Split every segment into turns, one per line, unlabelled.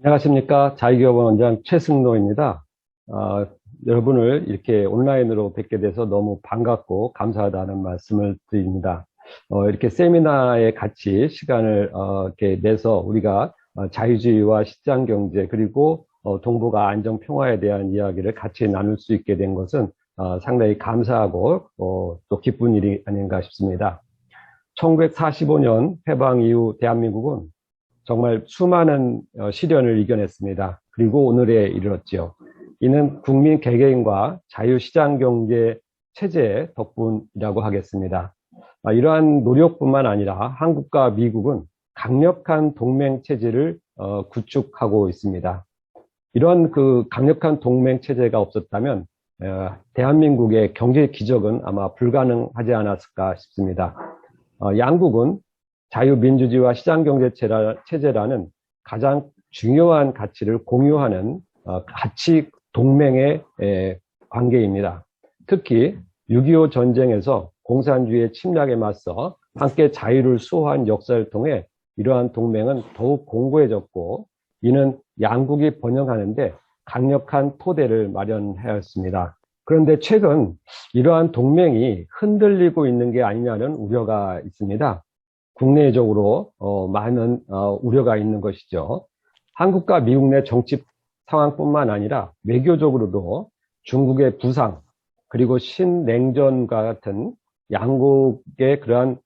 안녕하십니까. 자유기업원 원장 최승로입니다. 아, 여러분을 이렇게 온라인으로 뵙게 돼서 너무 반갑고 감사하다는 말씀을 드립니다. 이렇게 세미나에 같이 시간을 이렇게 내서 우리가 자유주의와 시장경제 그리고 동북아 안정평화에 대한 이야기를 같이 나눌 수 있게 된 것은 상당히 감사하고 또 기쁜 일이 아닌가 싶습니다. 1945년 해방 이후 대한민국은 정말 수많은 시련을 이겨냈습니다. 그리고 오늘에 이르렀지요. 이는 국민 개개인과 자유시장경제 체제 덕분이라고 하겠습니다. 이러한 노력뿐만 아니라 한국과 미국은 강력한 동맹체제를 구축하고 있습니다. 이런 강력한 동맹체제가 없었다면 대한민국의 경제 기적은 아마 불가능하지 않았을까 싶습니다. 양국은 자유민주주의와 시장경제체제라는 가장 중요한 가치를 공유하는 가치 동맹의 관계입니다. 특히 6.25 전쟁에서 공산주의의 침략에 맞서 함께 자유를 수호한 역사를 통해 이러한 동맹은 더욱 공고해졌고, 이는 양국이 번영하는데 강력한 토대를 마련하였습니다. 그런데 최근 이러한 동맹이 흔들리고 있는 게 아니냐는 우려가 있습니다. 국내적으로 많은 우려가 있는 것이죠. 한국과 미국 내 정치 상황뿐만 아니라 외교적으로도 중국의 부상 그리고 신냉전과 같은 양국의 그러한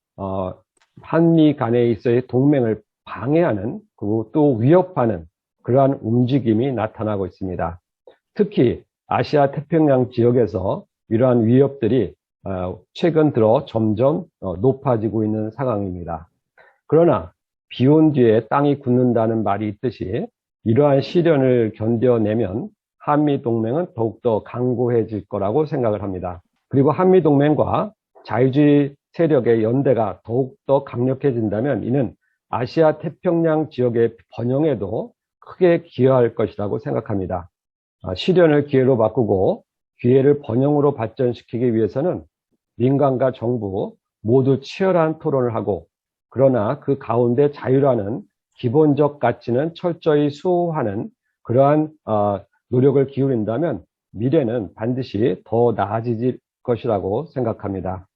한미 간에 있어의 동맹을 방해하는 그리고 또 위협하는 그러한 움직임이 나타나고 있습니다. 특히 아시아 태평양 지역에서 이러한 위협들이 최근 들어 점점 높아지고 있는 상황입니다. 그러나 비온 뒤에 땅이 굳는다는 말이 있듯이 이러한 시련을 견뎌내면 한미동맹은 더욱더 강고해질 거라고 생각을 합니다. 그리고 한미동맹과 자유주의 세력의 연대가 더욱더 강력해진다면 이는 아시아 태평양 지역의 번영에도 크게 기여할 것이라고 생각합니다. 시련을 기회로 바꾸고 기회를 번영으로 발전시키기 위해서는 민간과 정부 모두 치열한 토론을 하고, 그러나 그 가운데 자유라는 기본적 가치는 철저히 수호하는 그러한 노력을 기울인다면 미래는 반드시 더 나아질 것이라고 생각합니다.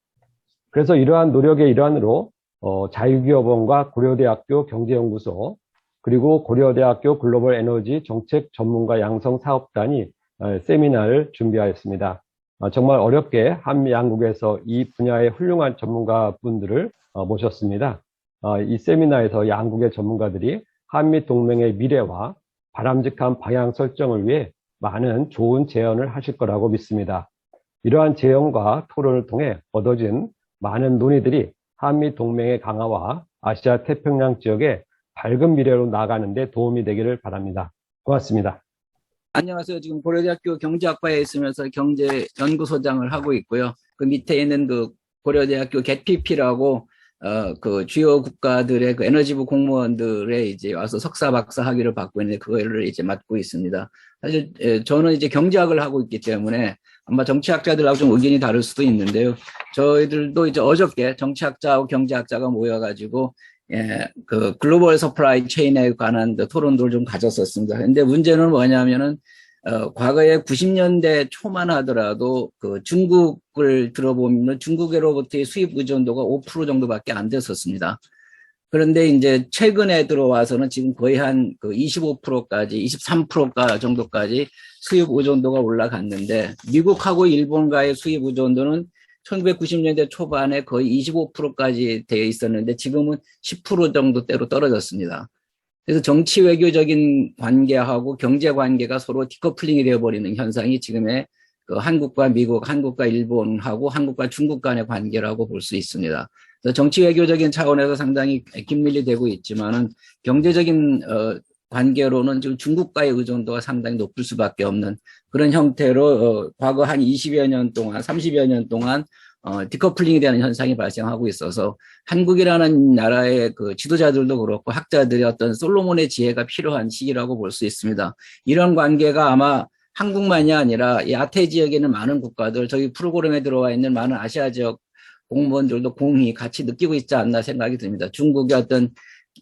그래서 이러한 노력의 일환으로 자유기업원과 고려대학교 경제연구소 그리고 고려대학교 글로벌 에너지 정책 전문가 양성 사업단이 세미나를 준비하였습니다. 정말 어렵게 한미 양국에서 이 분야의 훌륭한 전문가분들을 모셨습니다. 이 세미나에서 양국의 전문가들이 한미 동맹의 미래와 바람직한 방향 설정을 위해 많은 좋은 제언을 하실 거라고 믿습니다. 이러한 제언과 토론을 통해 얻어진 많은 논의들이 한미 동맹의 강화와 아시아 태평양 지역의 밝은 미래로 나아가는 데 도움이 되기를 바랍니다. 고맙습니다.
안녕하세요. 지금 고려대학교 경제학과에 있으면서 경제연구소장을 하고 있고요. 그 밑에 있는 그 고려대학교 getPP라고 그 주요 국가들의 그 에너지부 공무원들의 이제 와서 석사 박사 학위를 받고 있는데 그거를 이제 맡고 있습니다. 사실 저는 이제 경제학을 하고 있기 때문에 아마 정치학자들하고 좀 의견이 다를 수도 있는데요. 저희들도 이제 어저께 정치학자하고 경제학자가 모여가지고 그 글로벌 서플라이 체인에 관한 토론들을 좀 가졌었습니다. 근데 문제는 뭐냐면은 과거에 90년대 초만 하더라도 그 중국을 들어보면 중국으로부터의 수입 의존도가 5% 정도밖에 안 됐었습니다. 그런데 이제 최근에 들어와서는 지금 거의 한 그 25%까지 23% 정도까지 수입 의존도가 올라갔는데, 미국하고 일본과의 수입 의존도는 1990년대 초반에 거의 25%까지 되어 있었는데 지금은 10% 정도대로 떨어졌습니다. 그래서 정치 외교적인 관계하고 경제 관계가 서로 디커플링이 되어버리는 현상이 지금의 그 한국과 미국, 한국과 일본하고 한국과 중국 간의 관계라고 볼 수 있습니다. 그래서 정치 외교적인 차원에서 상당히 긴밀히 되고 있지만은 경제적인 관계로는 지금 중국과의 의존도가 상당히 높을 수밖에 없는 그런 형태로 과거 한 20여 년 동안, 30여 년 동안 디커플링이 되는 현상이 발생하고 있어서 한국이라는 나라의 그 지도자들도 그렇고 학자들의 어떤 솔로몬의 지혜가 필요한 시기라고 볼 수 있습니다. 이런 관계가 아마 한국만이 아니라 야태 지역에 있는 많은 국가들, 저희 프로그램에 들어와 있는 많은 아시아 지역 공무원들도 공히 같이 느끼고 있지 않나 생각이 듭니다. 중국의 어떤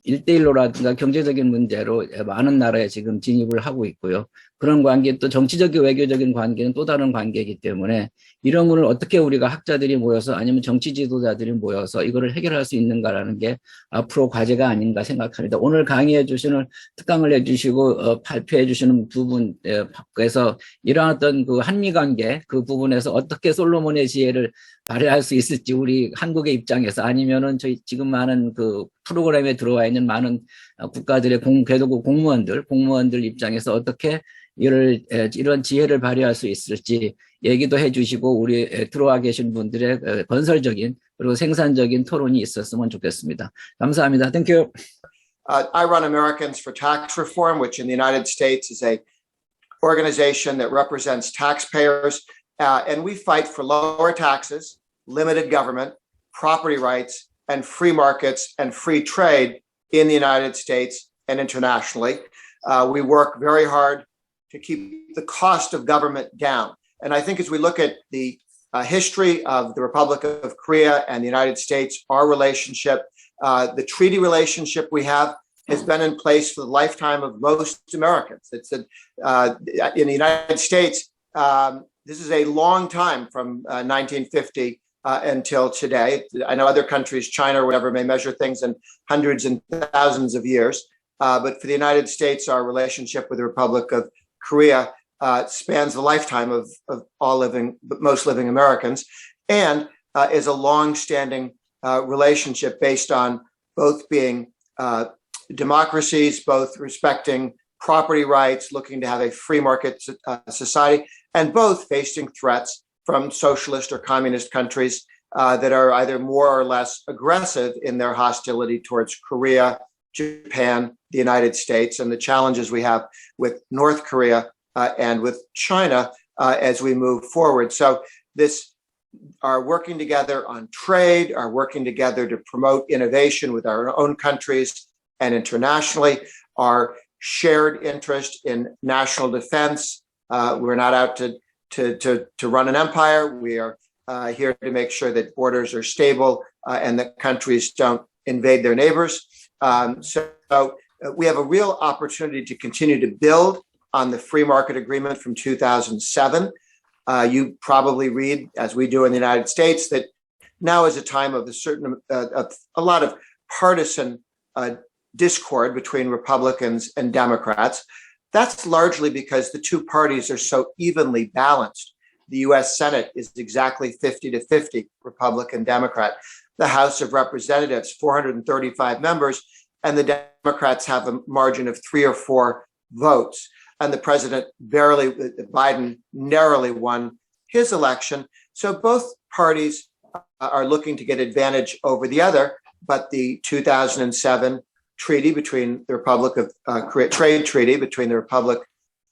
1대1로라든가 경제적인 문제로 많은 나라에 지금 진입을 하고 있고요. 그런 관계 또 정치적인 외교적인 관계는 또 다른 관계이기 때문에 이런 거를 어떻게 우리가 학자들이 모여서 아니면 정치 지도자들이 모여서 이거를 해결할 수 있는가라는 게 앞으로 과제가 아닌가 생각합니다. 오늘 강의해 주시는 특강을 해주시고 발표해 주시는 두 분께서 이러한 어떤 그 한미 관계 그 부분에서 어떻게 솔로몬의 지혜를 발휘할 수 있을지 우리 한국의 입장에서 아니면은 저희 지금 많은 그 프로그램에 들어와 있는 많은 국가들의 궤도국 공무원들 입장에서 어떻게 이런 지혜를 발휘할 수 있을지 얘기도 해주시고 우리 들어와 계신 분들의 건설적인 그리고 생산적인 토론이 있었으면 좋겠습니다. 감사합니다. Thank you.
I run Americans for Tax Reform, which in the United States is a organization that represents taxpayers, and we fight for lower taxes, limited government, property rights, and free markets and free trade in the United States and internationally. We work very hard to keep the cost of government down. And I think as we look at the history of the Republic of Korea and the United States, our relationship, the treaty relationship we have has been in place for the lifetime of most Americans. It's in the United States, this is a long time from 1950 until today. I know other countries, China or whatever, may measure things in hundreds and thousands of years. But for the United States, our relationship with the Republic of Korea spans the lifetime of most living Americans, and is a long-standing relationship based on both being democracies, both respecting property rights, looking to have a free market society, and both facing threats from socialist or communist countries that are either more or less aggressive in their hostility towards Korea, Japan, the United States, and the challenges we have with North Korea and with China as we move forward. So our working together on trade, our working together to promote innovation with our own countries and internationally, our shared interest in national defense. We're not out to run an empire. We are here to make sure that borders are stable and that countries don't invade their neighbors. So we have a real opportunity to continue to build on the free market agreement from 2007. You probably read, as we do in the United States, that now is a time of a lot of partisan discord between Republicans and Democrats. That's largely because the two parties are so evenly balanced. The US Senate is exactly 50-50 Republican Democrat. The House of Representatives, 435 members, and the Democrats have a margin of 3 or 4 votes. And the president Biden narrowly won his election. So both parties are looking to get advantage over the other, but the 2007 treaty between the Republic of Korea, trade treaty between the Republic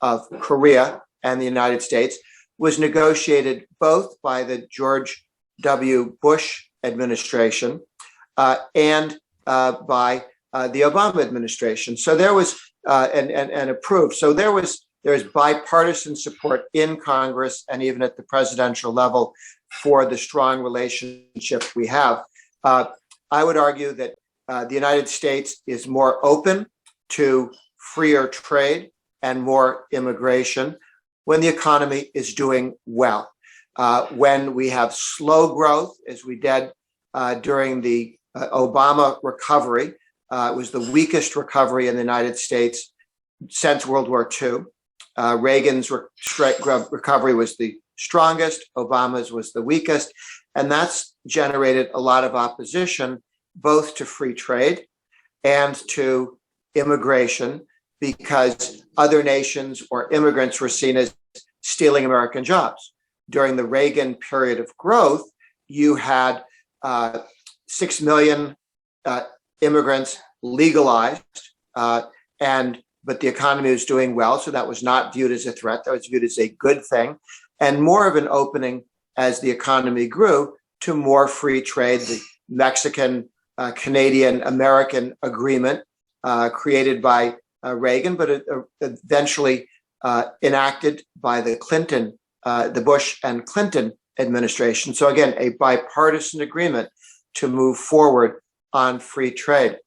of Korea and the United States was negotiated both by the George W. Bush administration and by the Obama administration. So there was and approved. So there's bipartisan support in Congress and even at the presidential level for the strong relationship we have. I would argue that the United States is more open to freer trade and more immigration when the economy is doing well. When we have slow growth, as we did during the Obama recovery, it was the weakest recovery in the United States since World War II. Reagan's recovery was the strongest, Obama's was the weakest, and that's generated a lot of opposition both to free trade and to immigration because other nations or immigrants were seen as stealing American jobs. During the Reagan period of growth, you had 6 million immigrants legalized, but the economy was doing well, so that was not viewed as a threat. That was viewed as a good thing, and more of an opening as the economy grew to more free trade. The Mexican, Canadian, American agreement created by Reagan, but eventually enacted by the Bush and Clinton administration. So again, a bipartisan agreement to move forward on free trade.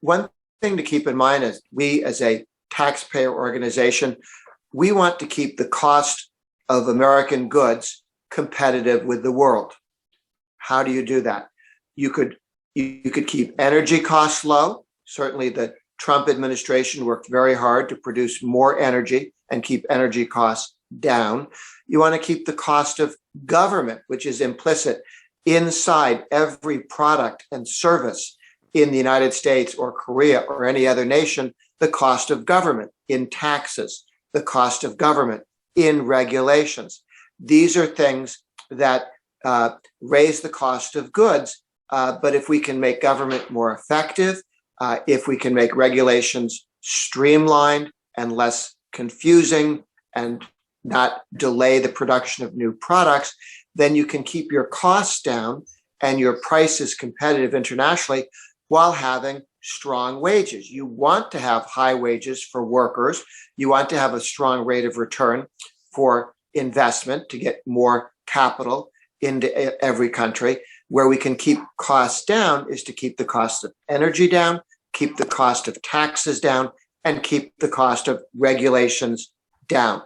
one thing to keep in mind is we, as a taxpayer organization, we want to keep the cost of American goods competitive with the world. How do you do that? You could keep energy costs low. Certainly the Trump administration worked very hard to produce more energy and keep energy costs down. You want to keep the cost of government, which is implicit inside every product and service in the United States or Korea or any other nation, the cost of government in taxes, the cost of government in regulations. These are things that raise the cost of goods. But if we can make government more effective, if we can make regulations streamlined and less confusing and not delay the production of new products, then you can keep your costs down and your prices competitive internationally while having strong wages. You want to have high wages for workers. You want to have a strong rate of return for investment to get more capital into every country. Where we can keep costs down is to keep the cost of energy down, keep the cost of taxes down, and keep the cost of regulations down.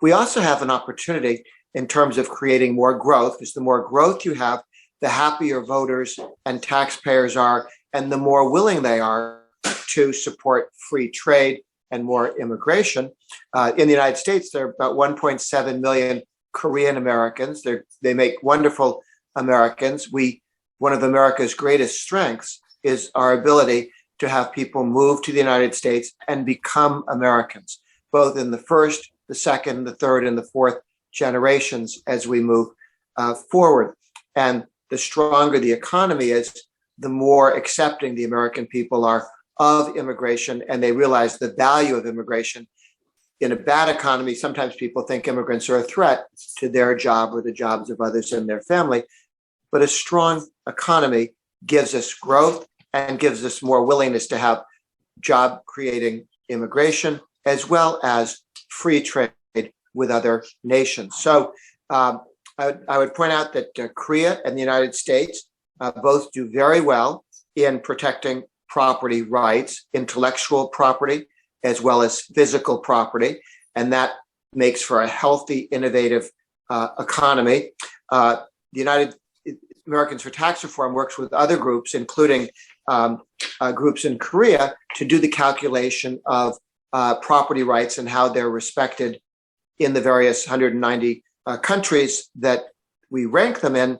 We also have an opportunity in terms of creating more growth, because the more growth you have, the happier voters and taxpayers are, and the more willing they are to support free trade and more immigration. In the United States, there are about 1.7 million Korean Americans. They make wonderful Americans. One of America's greatest strengths is our ability to have people move to the United States and become Americans, both in the first, the second, the third, and the fourth generations as we move forward. And the stronger the economy is, the more accepting the American people are of immigration, and they realize the value of immigration. In a bad economy, sometimes people think immigrants are a threat to their job or the jobs of others in their family. But a strong economy gives us growth and gives us more willingness to have job-creating immigration, as well as free trade with other nations. So I would point out that Korea and the United States both do very well in protecting property rights, intellectual property, as well as physical property. And that makes for a healthy, innovative economy. The United Americans for Tax Reform works with other groups, including groups in Korea, to do the calculation of property rights and how they're respected in the various 190 countries that we rank them in.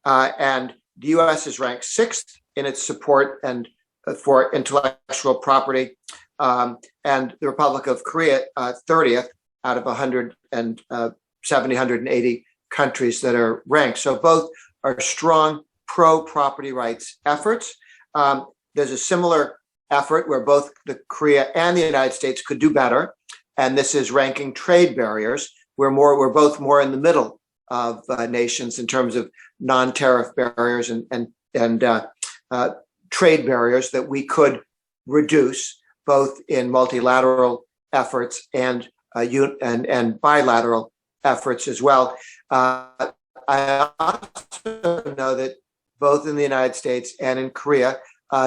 And the U.S. is ranked 6th in its support and for intellectual property, and the Republic of Korea 30th out of 180 countries that are ranked. So both are strong pro-property rights efforts. There's a similar effort where both the Korea and the United States could do better, and this is ranking trade barriers. We're both more in the middle of nations in terms of non-tariff barriers and trade barriers that we could reduce, both in multilateral efforts and bilateral efforts as well. I also know that both in the United States and in Korea,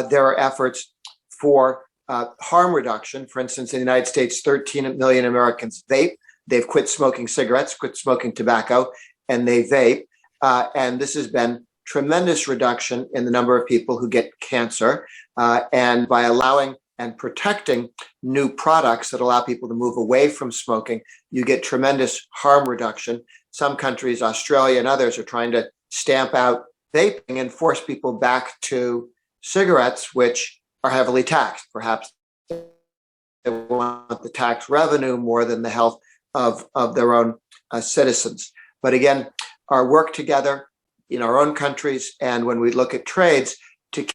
there are efforts for harm reduction. For instance, in the United States, 13 million Americans vape. They've quit smoking cigarettes, quit smoking tobacco, and they vape. And this has been tremendous reduction in the number of people who get cancer. And by allowing and protecting new products that allow people to move away from smoking, you get tremendous harm reduction. Some countries, Australia and others, are trying to stamp out vaping and force people back to cigarettes, which are heavily taxed. Perhaps they want the tax revenue more than the health of their own citizens. But again, our work together in our own countries, and when we look at trades, to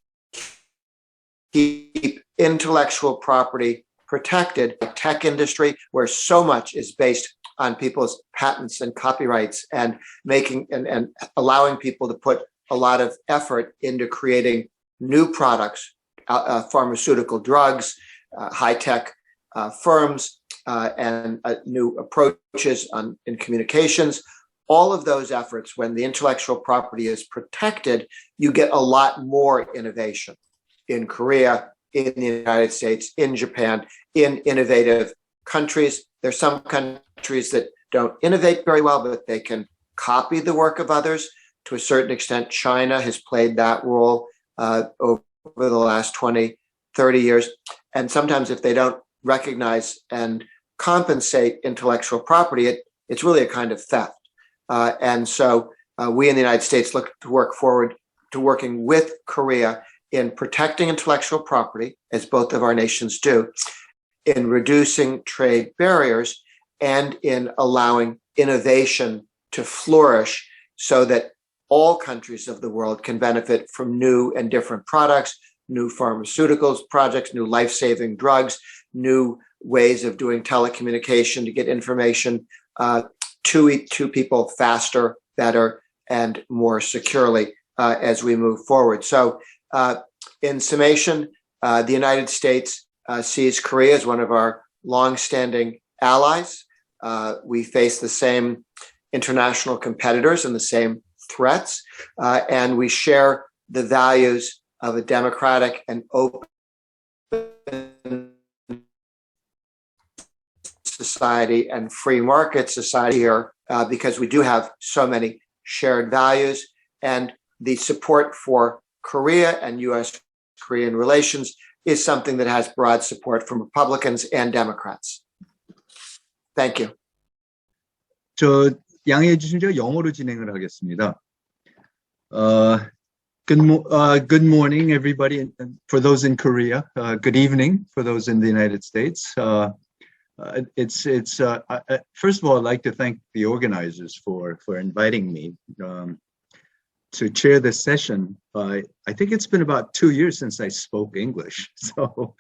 keep intellectual property protected, the tech industry, where so much is based on people's patents and copyrights, and making and allowing people to put a lot of effort into creating new products, pharmaceutical drugs, high-tech firms, and new approaches in communications. All of those efforts, when the intellectual property is protected, you get a lot more innovation. in Korea, in the United States, in Japan, in innovative countries. There's some countries that don't innovate very well, but they can copy the work of others. To a certain extent, China has played that role over the last 20, 30 years. And sometimes if they don't recognize and compensate intellectual property, it's really a kind of theft. And so we in the United States look to work forward to working with Korea in protecting intellectual property, as both of our nations do, in reducing trade barriers, and in allowing innovation to flourish so that all countries of the world can benefit from new and different products, new pharmaceuticals projects, new life-saving drugs, new ways of doing telecommunication to get information to people faster, better, and more securely as we move forward. So in summation, the United States sees Korea as one of our long-standing allies. We face the same international competitors and the same threats, and we share the values of a democratic and open society and free market society here, because we do have so many shared values, and the support for Korea and U.S.-Korean relations is something that has broad support from Republicans and Democrats. Thank you.
저 양해해 주시면 영어로 진행을 하겠습니다. Good morning, everybody. For those in Korea, good evening for those in the United States. First of all, I'd like to thank the organizers for inviting me to chair this session. I think it's been about 2 years since I spoke English, so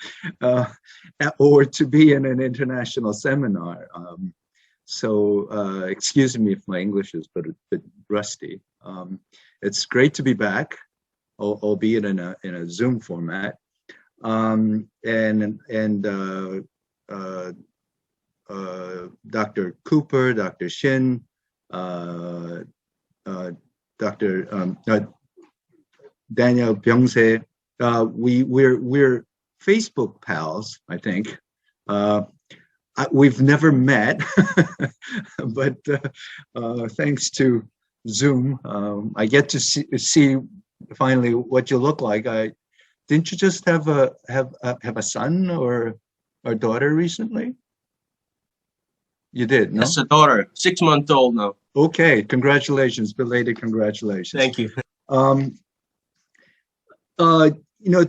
or to be in an international seminar. So excuse me if my English is a bit rusty. It's great to be back, albeit in a Zoom format. Dr. Cooper, Dr. Shin, Dr. Daniel Byung-se, we're Facebook pals, I think. We've never met, but thanks to Zoom, I get to see finally what you look like. Didn't you just have a son or a daughter recently? You did, no?
Yes, a daughter, 6 months old now.
Okay, congratulations, belated congratulations.
Thank you.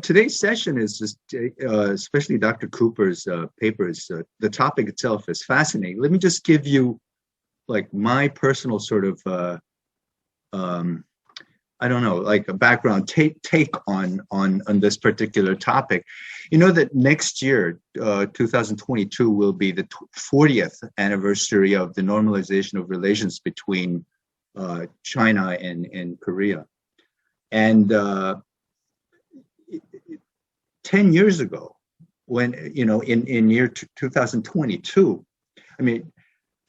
Today's session is just, especially Dr. Cooper's papers, the topic itself is fascinating. Let me just give you like my personal sort of, I don't know, like a background take on this particular topic. You know that next year, 2022, will be the 40th anniversary of the normalization of relations between China and Korea. And 10 years ago, when, in year 2022, I mean,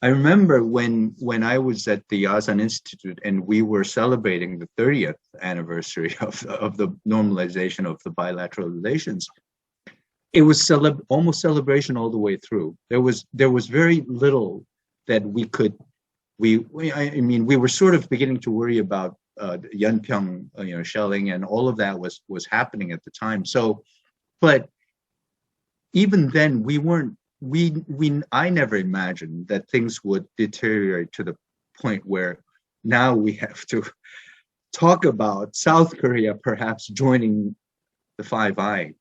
I remember when I was at the Yazan Institute and we were celebrating the 30th anniversary of the normalization of the bilateral relations. It was almost celebration all the way through. There was very little that we were sort of beginning to worry about Yeonpyeong, shelling, and all of that was happening at the time. So, but even then I never imagined that things would deteriorate to the point where now we have to talk about South Korea perhaps joining the Five Eyes.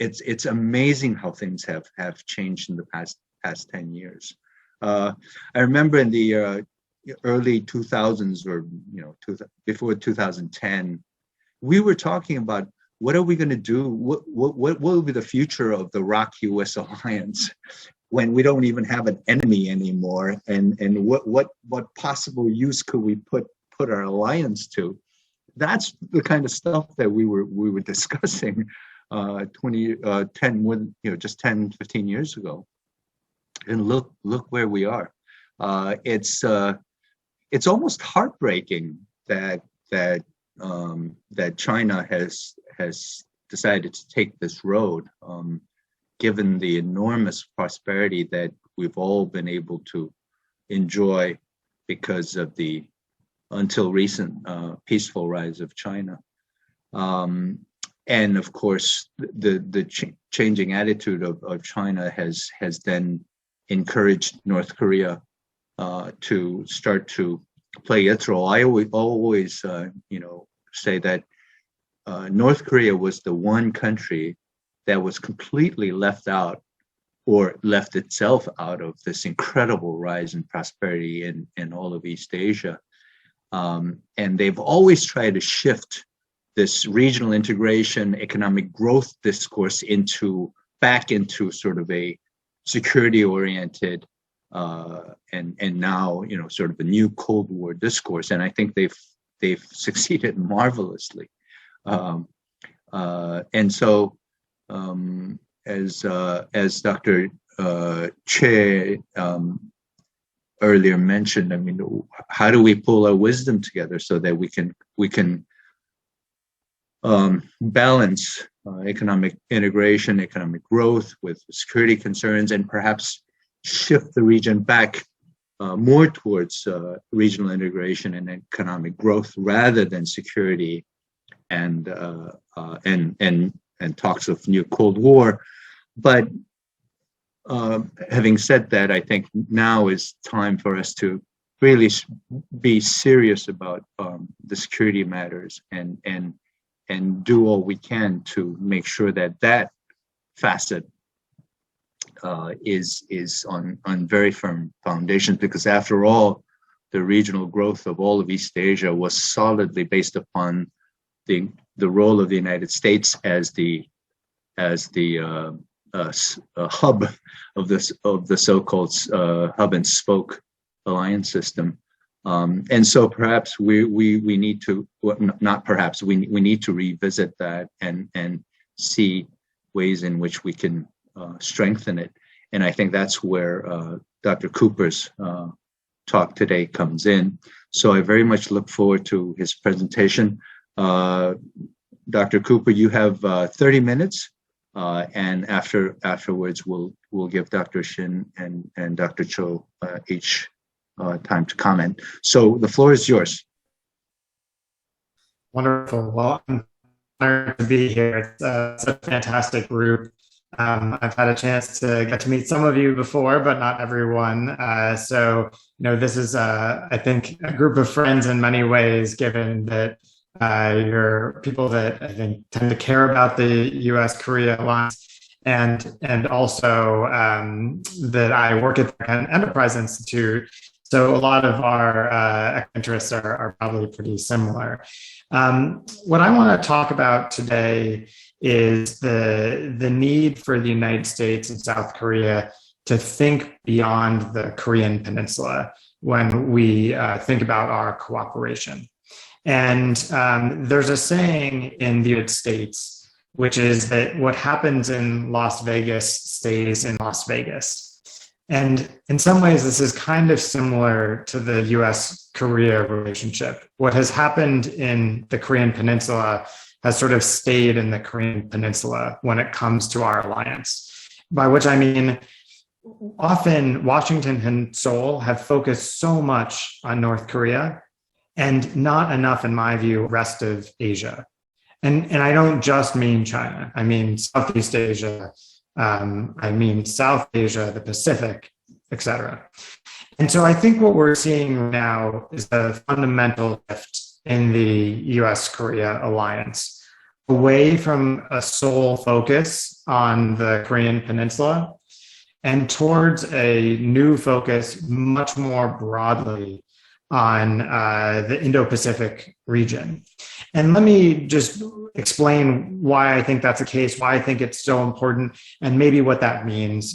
It's amazing how things have changed in the past 10 years. I remember in the early 2000s, or before 2010, we were talking about what are we going to do? What will be the future of the ROC-US alliance when we don't even have an enemy anymore? And what possible use could we put our alliance to? That's the kind of stuff that we were discussing just 10, 15 years ago. And look where we are. It's almost heartbreaking that China has decided to take this road, given the enormous prosperity that we've all been able to enjoy because of the, until recent, peaceful rise of China. And of course, the changing attitude of China has then encouraged North Korea to start to play its role. I always say that North Korea was the one country that was completely left out, or left itself out of, this incredible rise in prosperity in all of East Asia. And they've always tried to shift this regional integration, economic growth discourse back into sort of a security-oriented and now sort of a new Cold War discourse. And I think they've succeeded marvelously. And so, as Dr. Che earlier mentioned, I mean, how do we pull our wisdom together so that we can balance economic integration, economic growth with security concerns, and perhaps shift the region back more towards regional integration and economic growth rather than security and talks of new Cold War. But having said that, I think now is time for us to really be serious about the security matters and do all we can to make sure that facet is on very firm foundations, because after all, the regional growth of all of East Asia was solidly based upon the role of the United States as the hub of the so-called hub and spoke alliance system. And so perhaps we need to, not perhaps, we need to revisit that and see ways in which we can strengthen it. And I think that's where Dr. Cooper's talk today comes in. So I very much look forward to his presentation. Dr. Cooper, you have 30 minutes, and afterwards we'll give Dr. Shin and Dr. Cho each time to comment. So the floor is yours.
Wonderful. Well, I'm honored to be here. It's a fantastic group. I've had a chance to get to meet some of you before, but not everyone. So, this is, I think, a group of friends in many ways, given that you're people that I think tend to care about the U.S.-Korea alliance, and also that I work at the Enterprise Institute. So a lot of our interests are probably pretty similar. What I want to talk about today is the need for the United States and South Korea to think beyond the Korean Peninsula when we think about our cooperation. And there's a saying in the United States, which is that what happens in Las Vegas stays in Las Vegas. And in some ways, this is kind of similar to the US-Korea relationship. What has happened in the Korean Peninsula has sort of stayed in the Korean Peninsula when it comes to our alliance. By which I mean, often Washington and Seoul have focused so much on North Korea and not enough, in my view, rest of Asia. And I don't just mean China. I mean Southeast Asia, I mean South Asia, the Pacific, etc. And so I think what we're seeing now is a fundamental shift in the US-Korea alliance, away from a sole focus on the Korean Peninsula and towards a new focus much more broadly on the Indo-Pacific region. And let me just explain why I think that's the case, why I think it's so important, and maybe what that means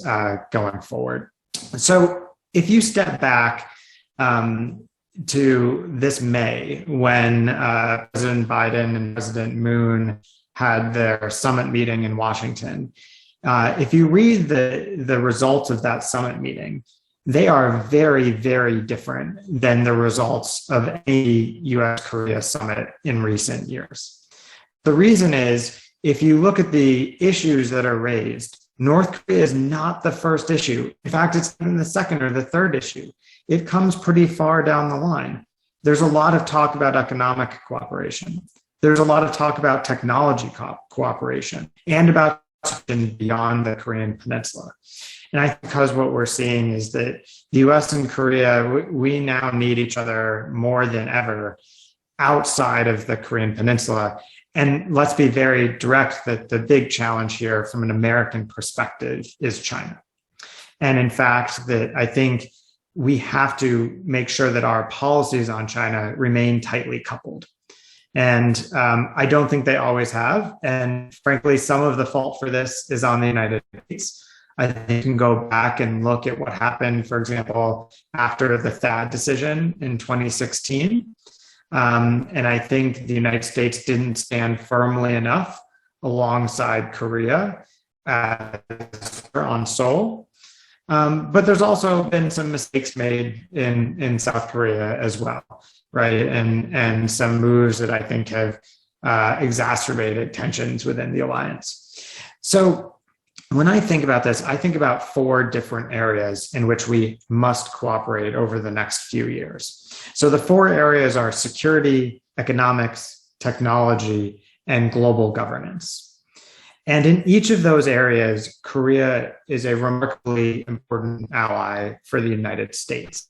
going forward. So if you step back to this May, when President Biden and President Moon had their summit meeting in Washington, if you read the results of that summit meeting, they are very, very different than the results of any US-Korea summit in recent years. The reason is if you look at the issues that are raised, North Korea is not the first issue. In fact, it's in the second or the third issue. It comes pretty far down the line. There's a lot of talk about economic cooperation. There's a lot of talk about technology cooperation and about beyond the Korean Peninsula. And I think because what we're seeing is that the US and Korea, we now need each other more than ever outside of the Korean Peninsula. And let's be very direct that the big challenge here from an American perspective is China. And in fact, that I think we have to make sure that our policies on China remain tightly coupled. And I don't think they always have. And frankly, some of the fault for this is on the United States. I think you can go back and look at what happened, for example, after the THAAD decision in 2016. And I think the United States didn't stand firmly enough alongside Korea on Seoul. But there's also been some mistakes made in South Korea as well, right? And some moves that I think have exacerbated tensions within the alliance. So when I think about this, I think about 4 different areas in which we must cooperate over the next few years. So the 4 areas are security, economics, technology, and global governance. And in each of those areas, Korea is a remarkably important ally for the United States.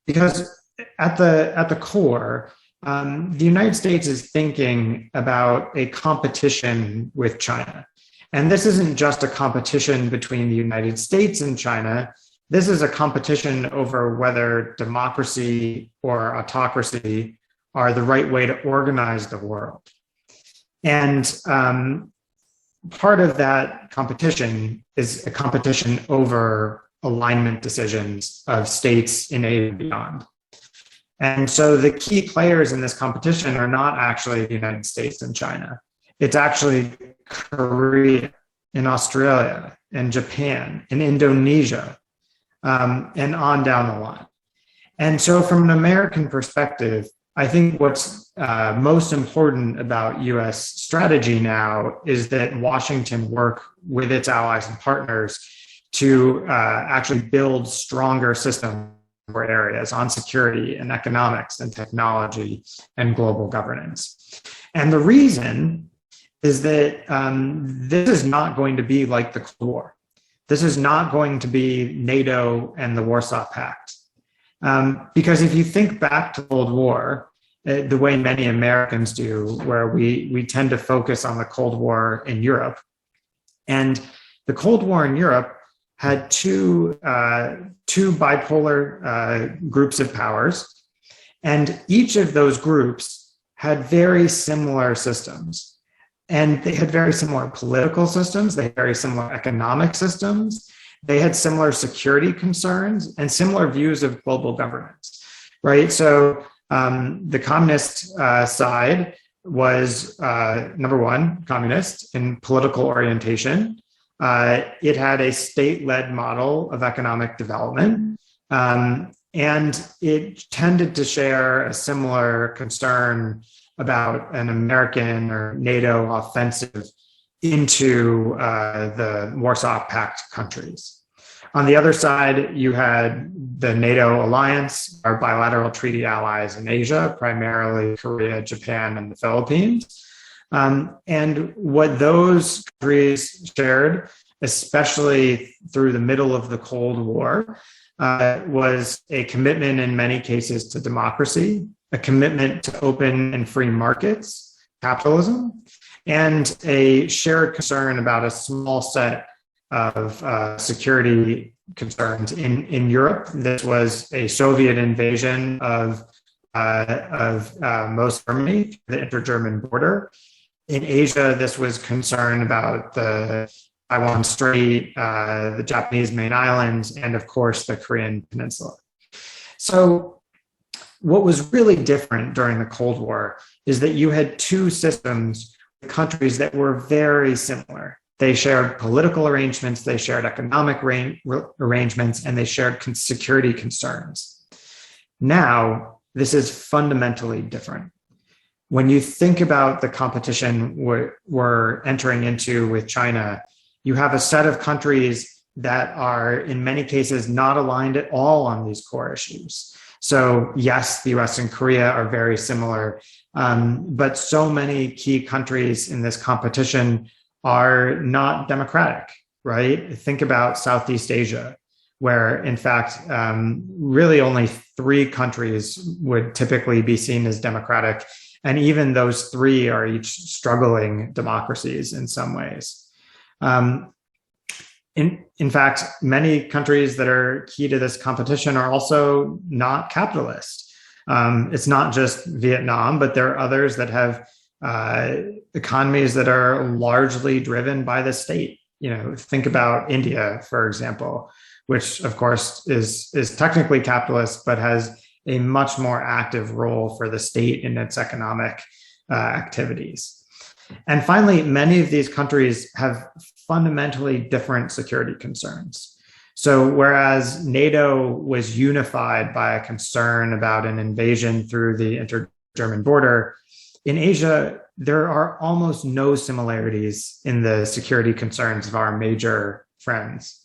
Because at the core, the United States is thinking about a competition with China. And this isn't just a competition between the United States and China. This is a competition over whether democracy or autocracy are the right way to organize the world. And part of that competition is a competition over alignment decisions of states in Asia and beyond. And so the key players in this competition are not actually the United States and China. It's actually Korea and Australia and Japan and Indonesia and on down the line. And so from an American perspective, I think what's most important about US strategy now is that Washington work with its allies and partners to actually build stronger systems for areas on security and economics and technology and global governance. And the reason is that this is not going to be like the Cold War. This is not going to be NATO and the Warsaw Pact. Because if you think back to the Cold War, the way many Americans do, where we tend to focus on the Cold War in Europe, and the Cold War in Europe had two bipolar groups of powers, and each of those groups had very similar systems. And they had very similar political systems, they had very similar economic systems, they had similar security concerns and similar views of global governance, right? So the communist side was, number one, communist in political orientation. It had a state-led model of economic development, and it tended to share a similar concern about an American or NATO offensive into the Warsaw Pact countries. On the other side, you had the NATO alliance, our bilateral treaty allies in Asia, primarily Korea, Japan, and the Philippines. And what those countries shared, especially through the middle of the Cold War, was a commitment in many cases to democracy, a commitment to open and free markets, capitalism, and a shared concern about a small set of security concerns. In Europe, this was a Soviet invasion of most Germany, the inter-German border. In Asia, this was concern about the Taiwan Strait, the Japanese main islands, and of course, the Korean Peninsula. So what was really different during the Cold War is that you had two systems, countries that were very similar. They shared political arrangements, they shared economic arrangements, and they shared security concerns. Now, this is fundamentally different. when you think about the competition we're entering into with China, you have a set of countries that are in many cases not aligned at all on these core issues. So yes, the US and Korea are very similar, but so many key countries in this competition are not democratic, right? Think about Southeast Asia, where in fact, really only 3 countries would typically be seen as democratic. And even those 3 are each struggling democracies in some ways. In fact, many countries that are key to this competition are also not capitalist. It's not just Vietnam, but there are others that have economies that are largely driven by the state. You know, think about India, for example, which of course is technically capitalist, but has a much more active role for the state in its economic activities. And finally, many of these countries have fundamentally different security concerns. So whereas NATO was unified by a concern about an invasion through the inter-German border, in Asia, there are almost no similarities in the security concerns of our major friends.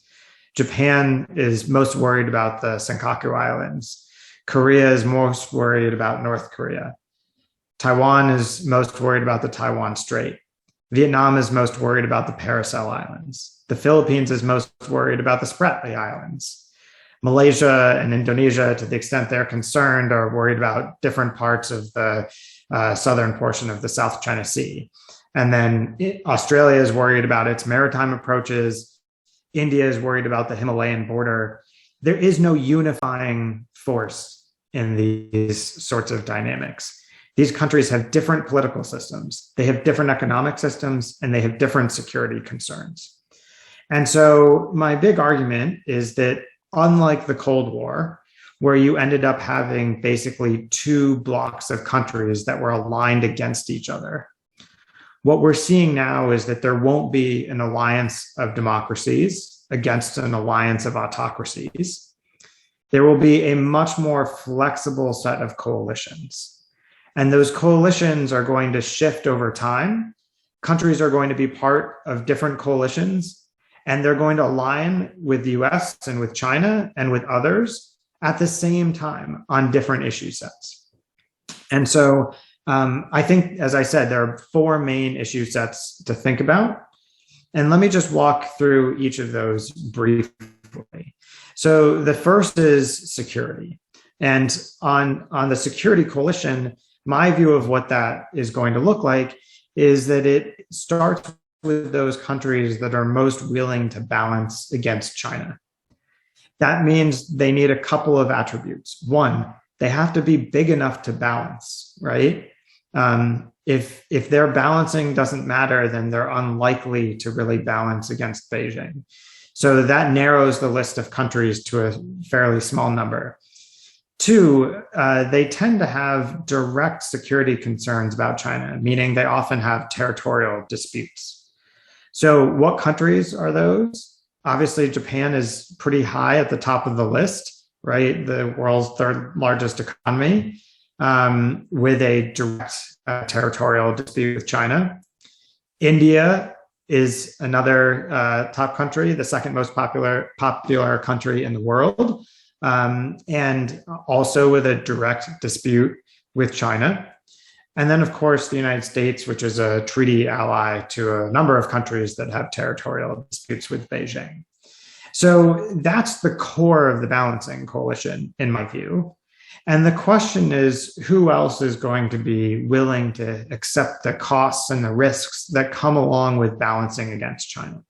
Japan is most worried about the Senkaku Islands. Korea is most worried about North Korea. Taiwan is most worried about the Taiwan Strait. Vietnam is most worried about the Paracel Islands. The Philippines is most worried about the Spratly Islands. Malaysia and Indonesia, to the extent they're concerned, are worried about different parts of the southern portion of the South China Sea. And then Australia is worried about its maritime approaches. India is worried about the Himalayan border. There is no unifying force in these sorts of dynamics. These countries have different political systems, they have different economic systems, and they have different security concerns. And so my big argument is that unlike the Cold War, where you ended up having basically 2 blocks of countries that were aligned against each other, what we're seeing now is that there won't be an alliance of democracies against an alliance of autocracies. There will be a much more flexible set of coalitions. And those coalitions are going to shift over time. Countries are going to be part of different coalitions, and they're going to align with the US and with China and with others at the same time on different issue sets. And so I think, as I said, there are 4 main issue sets to think about. And let me just walk through each of those briefly. So the first is security. And on the security coalition, my view of what that is going to look like is that it starts with those countries that are most willing to balance against China. That means they need a couple of attributes. One, they have to be big enough to balance, right? If their balancing doesn't matter, then they're unlikely to really balance against Beijing. So that narrows the list of countries to a fairly small number. 2, they tend to have direct security concerns about China, meaning they often have territorial disputes. So what countries are those? Obviously, Japan is pretty high at the top of the list, right? The world's 3rd largest economy, with a direct territorial dispute with China. India is another top country, the 2nd most popular country in the world, and also with a direct dispute with China. And then, of course, the United States, which is a treaty ally to a number of countries that have territorial disputes with Beijing. So that's the core of the balancing coalition, in my view. And the question is, who else is going to be willing to accept the costs and the risks that come along with balancing against China?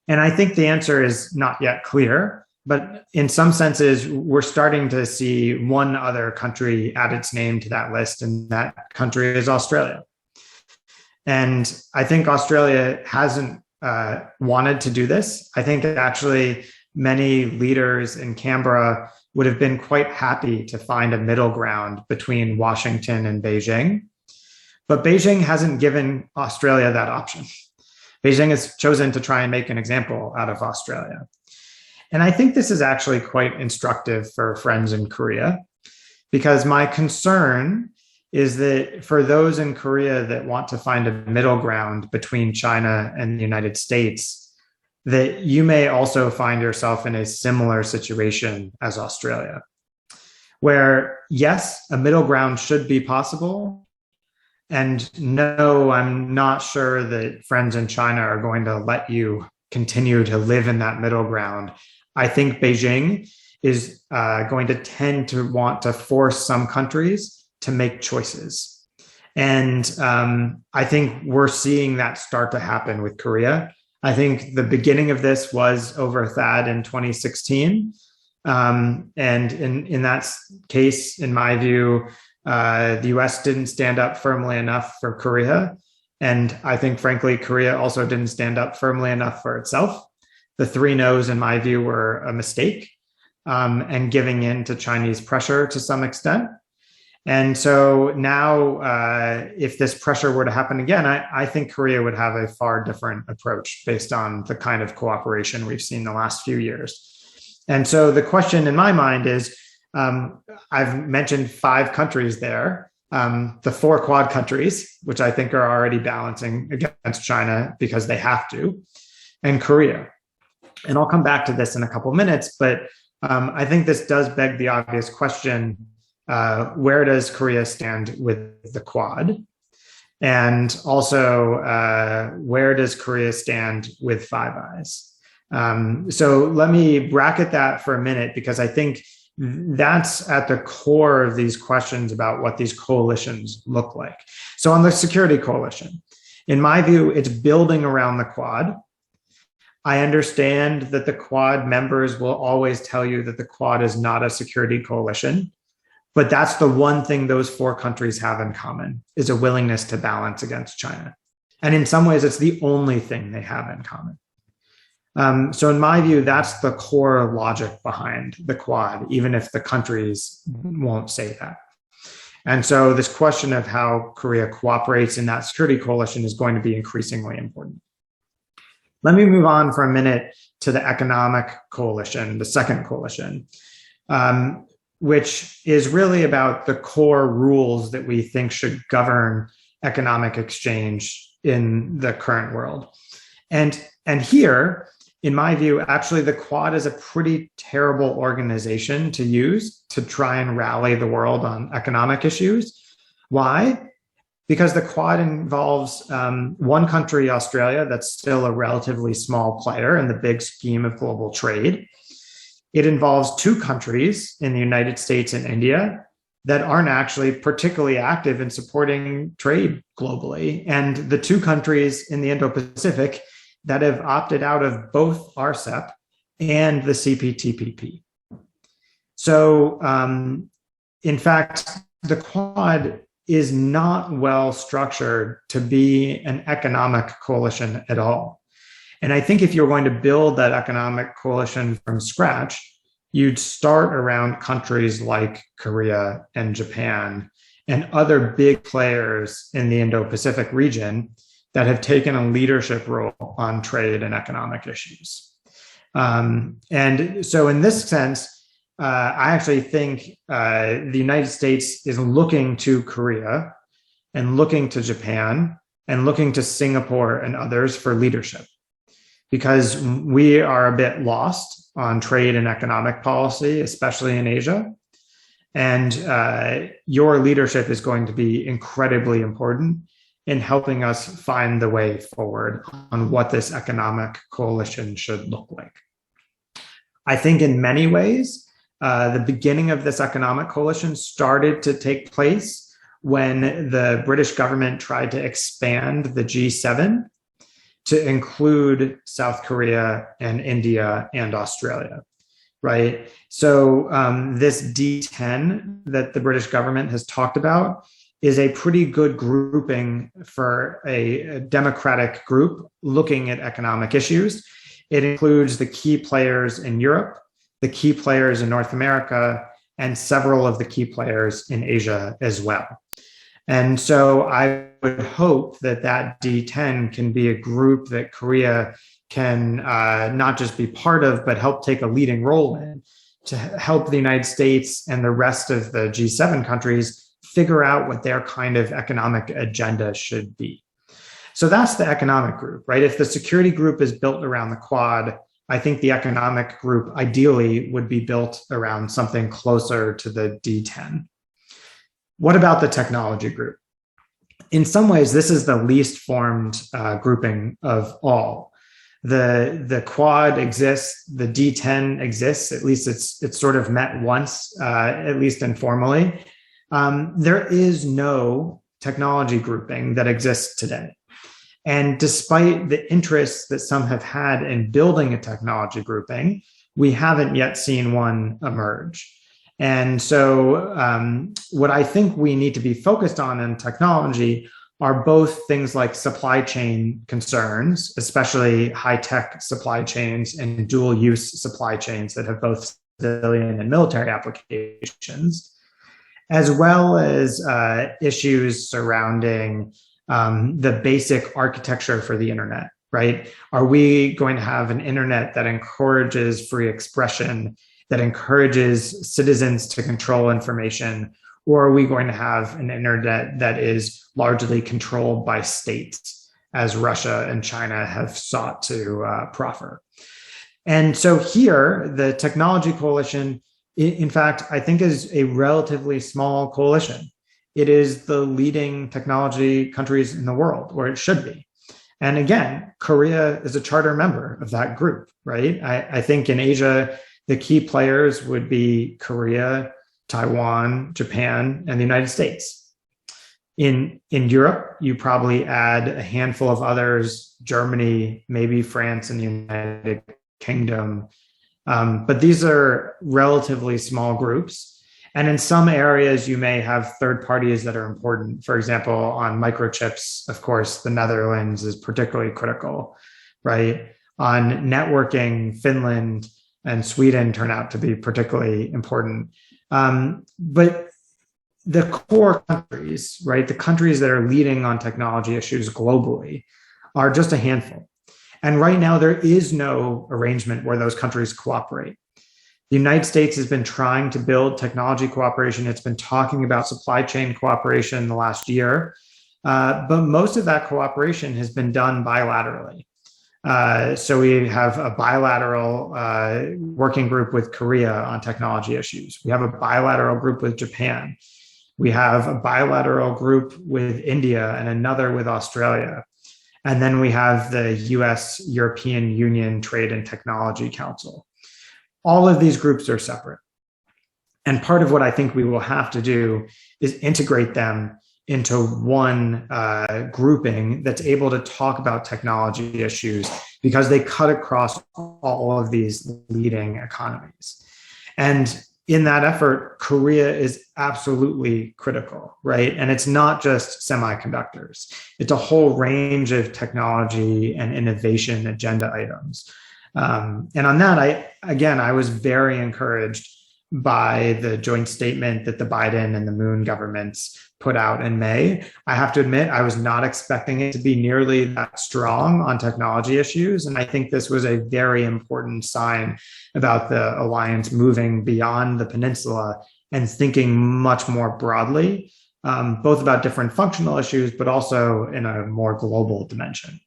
And I think the answer is not yet clear. But in some senses, we're starting to see one other country add its name to that list, and that country is Australia. And I think Australia hasn't wanted to do this. I think actually many leaders in Canberra would have been quite happy to find a middle ground between Washington and Beijing. But Beijing hasn't given Australia that option. Beijing has chosen to try and make an example out of Australia. And I think this is actually quite instructive for friends in Korea, because my concern is that for those in Korea that want to find a middle ground between China and the United States, that you may also find yourself in a similar situation as Australia, where yes, a middle ground should be possible. And no, I'm not sure that friends in China are going to let you continue to live in that middle ground. I think Beijing is going to tend to want to force some countries to make choices. And I think we're seeing that start to happen with Korea. I think the beginning of this was over THAAD in 2016. And in that case, in my view, the US didn't stand up firmly enough for Korea. And I think, frankly, Korea also didn't stand up firmly enough for itself. The 3 no's, in my view, were a mistake and giving in to Chinese pressure to some extent. And so now, if this pressure were to happen again, I think Korea would have a far different approach based on the kind of cooperation we've seen the last few years. And so the question in my mind is, I've mentioned 5 countries there, the 4 Quad countries, which I think are already balancing against China because they have to, and Korea. And I'll come back to this in a couple minutes, but I think this does beg the obvious question, where does Korea stand with the Quad? And also, where does Korea stand with Five Eyes? So let me bracket that for a minute, because I think that's at the core of these questions about what these coalitions look like. So on the security coalition, in my view, it's building around the Quad. I understand that the Quad members will always tell you that the Quad is not a security coalition, but that's the one thing those 4 countries have in common, is a willingness to balance against China. And in some ways, it's the only thing they have in common. So in my view, that's the core logic behind the Quad, even if the countries won't say that. And so this question of how Korea cooperates in that security coalition is going to be increasingly important. Let me move on for a minute to the economic coalition, the second coalition, which is really about the core rules that we think should govern economic exchange in the current world. And here, in my view, actually, the Quad is a pretty terrible organization to use to try and rally the world on economic issues. Why? Because the Quad involves one country, Australia, that's still a relatively small player in the big scheme of global trade. It involves 2 countries in the United States and India that aren't actually particularly active in supporting trade globally. And the 2 countries in the Indo-Pacific that have opted out of both RCEP and the CPTPP. So, in fact, the Quad is not well structured to be an economic coalition at all. And I think if you're going to build that economic coalition from scratch, you'd start around countries like Korea and Japan and other big players in the Indo-Pacific region that have taken a leadership role on trade and economic issues. And so in this sense, I actually think the United States is looking to Korea and looking to Japan and looking to Singapore and others for leadership, because we are a bit lost on trade and economic policy, especially in Asia. And your leadership is going to be incredibly important in helping us find the way forward on what this economic coalition should look like. I think in many ways, the beginning of this economic coalition started to take place when the British government tried to expand the G7 to include South Korea and India and Australia, right? So this D10 that the British government has talked about is a pretty good grouping for a democratic group looking at economic issues. It includes the key players in Europe, the key players in North America, and several of the key players in Asia as well. And so I would hope that that D10 can be a group that Korea can not just be part of, but help take a leading role in to help the United States and the rest of the G7 countries figure out what their kind of economic agenda should be. So that's the economic group, right? If the security group is built around the Quad, I think the economic group ideally would be built around something closer to the D10. What about the technology group? In some ways, this is the least formed grouping of all. The Quad exists, the D10 exists, at least it's sort of met once, at least informally. There is no technology grouping that exists today. And despite the interests that some have had in building a technology grouping, we haven't yet seen one emerge. And so what I think we need to be focused on in technology are both things like supply chain concerns, especially high-tech supply chains and dual-use supply chains that have both civilian and military applications, as well as issues surrounding the basic architecture for the internet, right? Are we going to have an internet that encourages free expression, that encourages citizens to control information, or are we going to have an internet that is largely controlled by states, as Russia and China have sought to proffer? And so here, the technology coalition, in fact, I think is a relatively small coalition. It is the leading technology countries in the world, or it should be. And again, Korea is a charter member of that group, right? I think in Asia, the key players would be Korea, Taiwan, Japan, and the United States. In Europe, you probably add a handful of others, Germany, maybe France and the United Kingdom. But these are relatively small groups. And in some areas, you may have third parties that are important. For example, on microchips, of course, the Netherlands is particularly critical, right? On networking, Finland and Sweden turn out to be particularly important. But the core countries, right, the countries that are leading on technology issues globally are just a handful. And right now, there is no arrangement where those countries cooperate. The United States has been trying to build technology cooperation. It's been talking about supply chain cooperation in the last year, but most of that cooperation has been done bilaterally. So we have a bilateral working group with Korea on technology issues. We have a bilateral group with Japan. We have a bilateral group with India and another with Australia. And then we have the US European Union Trade and Technology Council. All of these groups are separate. And part of what I think we will have to do is integrate them into one grouping that's able to talk about technology issues because they cut across all of these leading economies. And in that effort, Korea is absolutely critical, right? And it's not just semiconductors. It's a whole range of technology and innovation agenda items. And on that, I was very encouraged by the joint statement that the Biden and the Moon governments put out in May. I have to admit, I was not expecting it to be nearly that strong on technology issues. And I think this was a very important sign about the alliance moving beyond the peninsula and thinking much more broadly, both about different functional issues, but also in a more global dimension.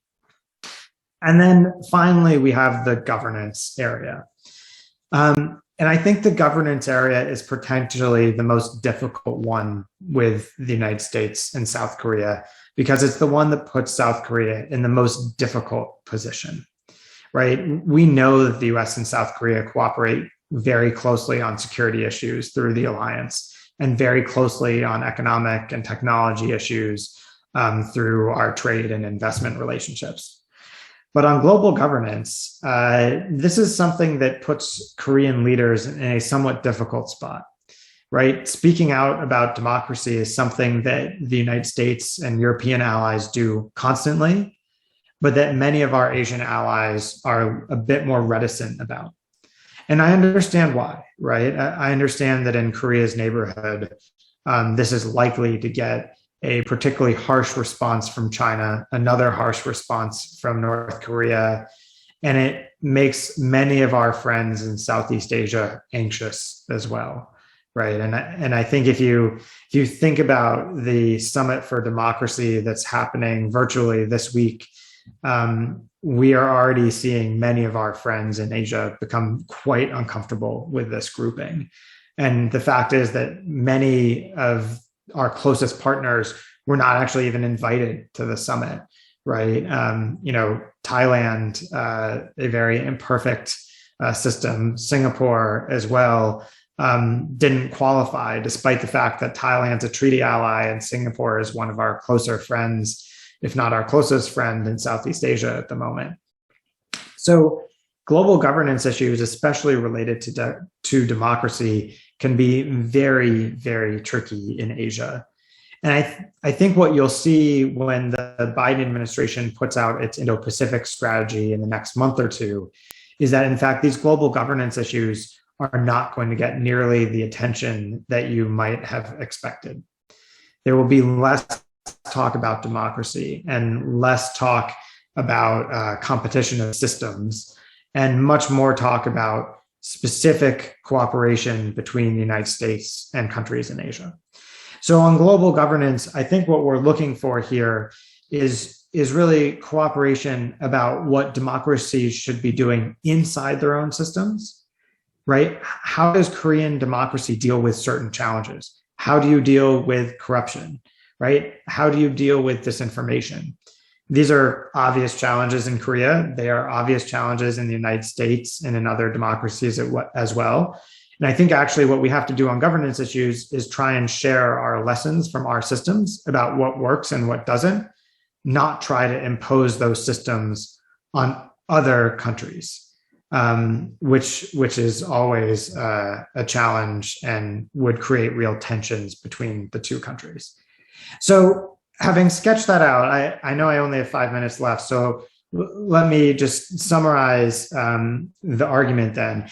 And then finally, we have the governance area. And I think the governance area is potentially the most difficult one with the United States and South Korea, because it's the one that puts South Korea in the most difficult position, right? We know that the US and South Korea cooperate very closely on security issues through the alliance and very closely on economic and technology issues through our trade and investment relationships. But on global governance, this is something that puts Korean leaders in a somewhat difficult spot, right? Speaking out about democracy is something that the United States and European allies do constantly, but that many of our Asian allies are a bit more reticent about. And I understand why, right? I understand that in Korea's neighborhood, this is likely to get a particularly harsh response from China, another harsh response from North Korea, and it makes many of our friends in Southeast Asia anxious as well, right? And I think if you think about the Summit for Democracy that's happening virtually this week, we are already seeing many of our friends in Asia become quite uncomfortable with this grouping. And the fact is that many of our closest partners were not actually even invited to the summit, right? Thailand, a very imperfect system, Singapore as well, didn't qualify, despite the fact that Thailand's a treaty ally and Singapore is one of our closer friends, if not our closest friend in Southeast Asia at the moment. So global governance issues, especially related to democracy, can be very, very tricky in Asia. And I think what you'll see when the Biden administration puts out its Indo-Pacific strategy in the next month or two is that, in fact, these global governance issues are not going to get nearly the attention that you might have expected. There will be less talk about democracy and less talk about competition of systems, and much more talk about specific cooperation between the United States and countries in Asia. So on global governance, I think what we're looking for here is really cooperation about what democracies should be doing inside their own systems, right? How does Korean democracy deal with certain challenges? How do you deal with corruption, right? How do you deal with disinformation? These are obvious challenges in Korea. They are obvious challenges in the United States and in other democracies as well. And I think actually what we have to do on governance issues is try and share our lessons from our systems about what works and what doesn't, not try to impose those systems on other countries, which is always a challenge and would create real tensions between the two countries. So having sketched that out, I know I only have 5 minutes left, so let me just summarize the argument then.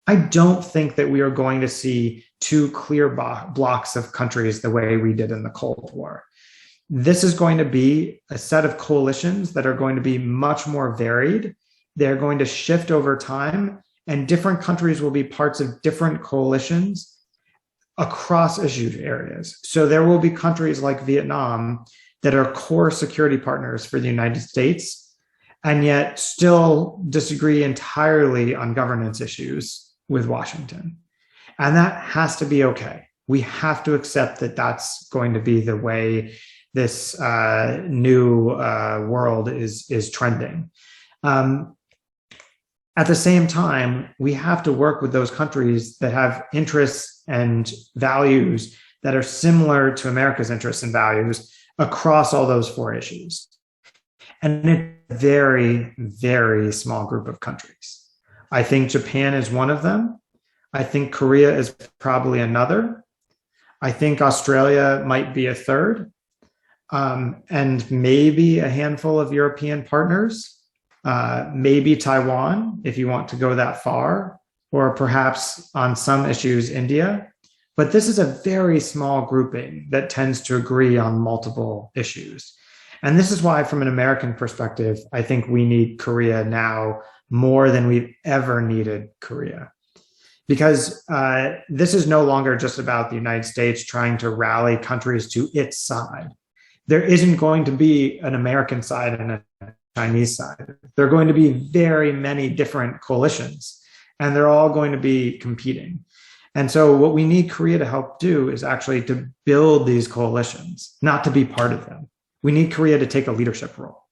I don't think that we are going to see two clear blocks of countries the way we did in the Cold War. This is going to be a set of coalitions that are going to be much more varied. They're going to shift over time, and different countries will be parts of different coalitions across issue areas. So there will be countries like Vietnam that are core security partners for the United States, and yet still disagree entirely on governance issues with Washington. And that has to be okay. We have to accept that that's going to be the way this new world is trending. At the same time, we have to work with those countries that have interests and values that are similar to America's interests and values across all those four issues. And it's a very, very small group of countries. I think Japan is one of them. I think Korea is probably another. I think Australia might be a third. And maybe a handful of European partners. Maybe Taiwan, if you want to go that far, or perhaps on some issues, India. But this is a very small grouping that tends to agree on multiple issues. And this is why, from an American perspective, I think we need Korea now more than we've ever needed Korea. Because this is no longer just about the United States trying to rally countries to its side. There isn't going to be an American side and a Chinese side. There are going to be very many different coalitions, and they're all going to be competing. And so what we need Korea to help do is actually to build these coalitions, not to be part of them. We need Korea to take a leadership role.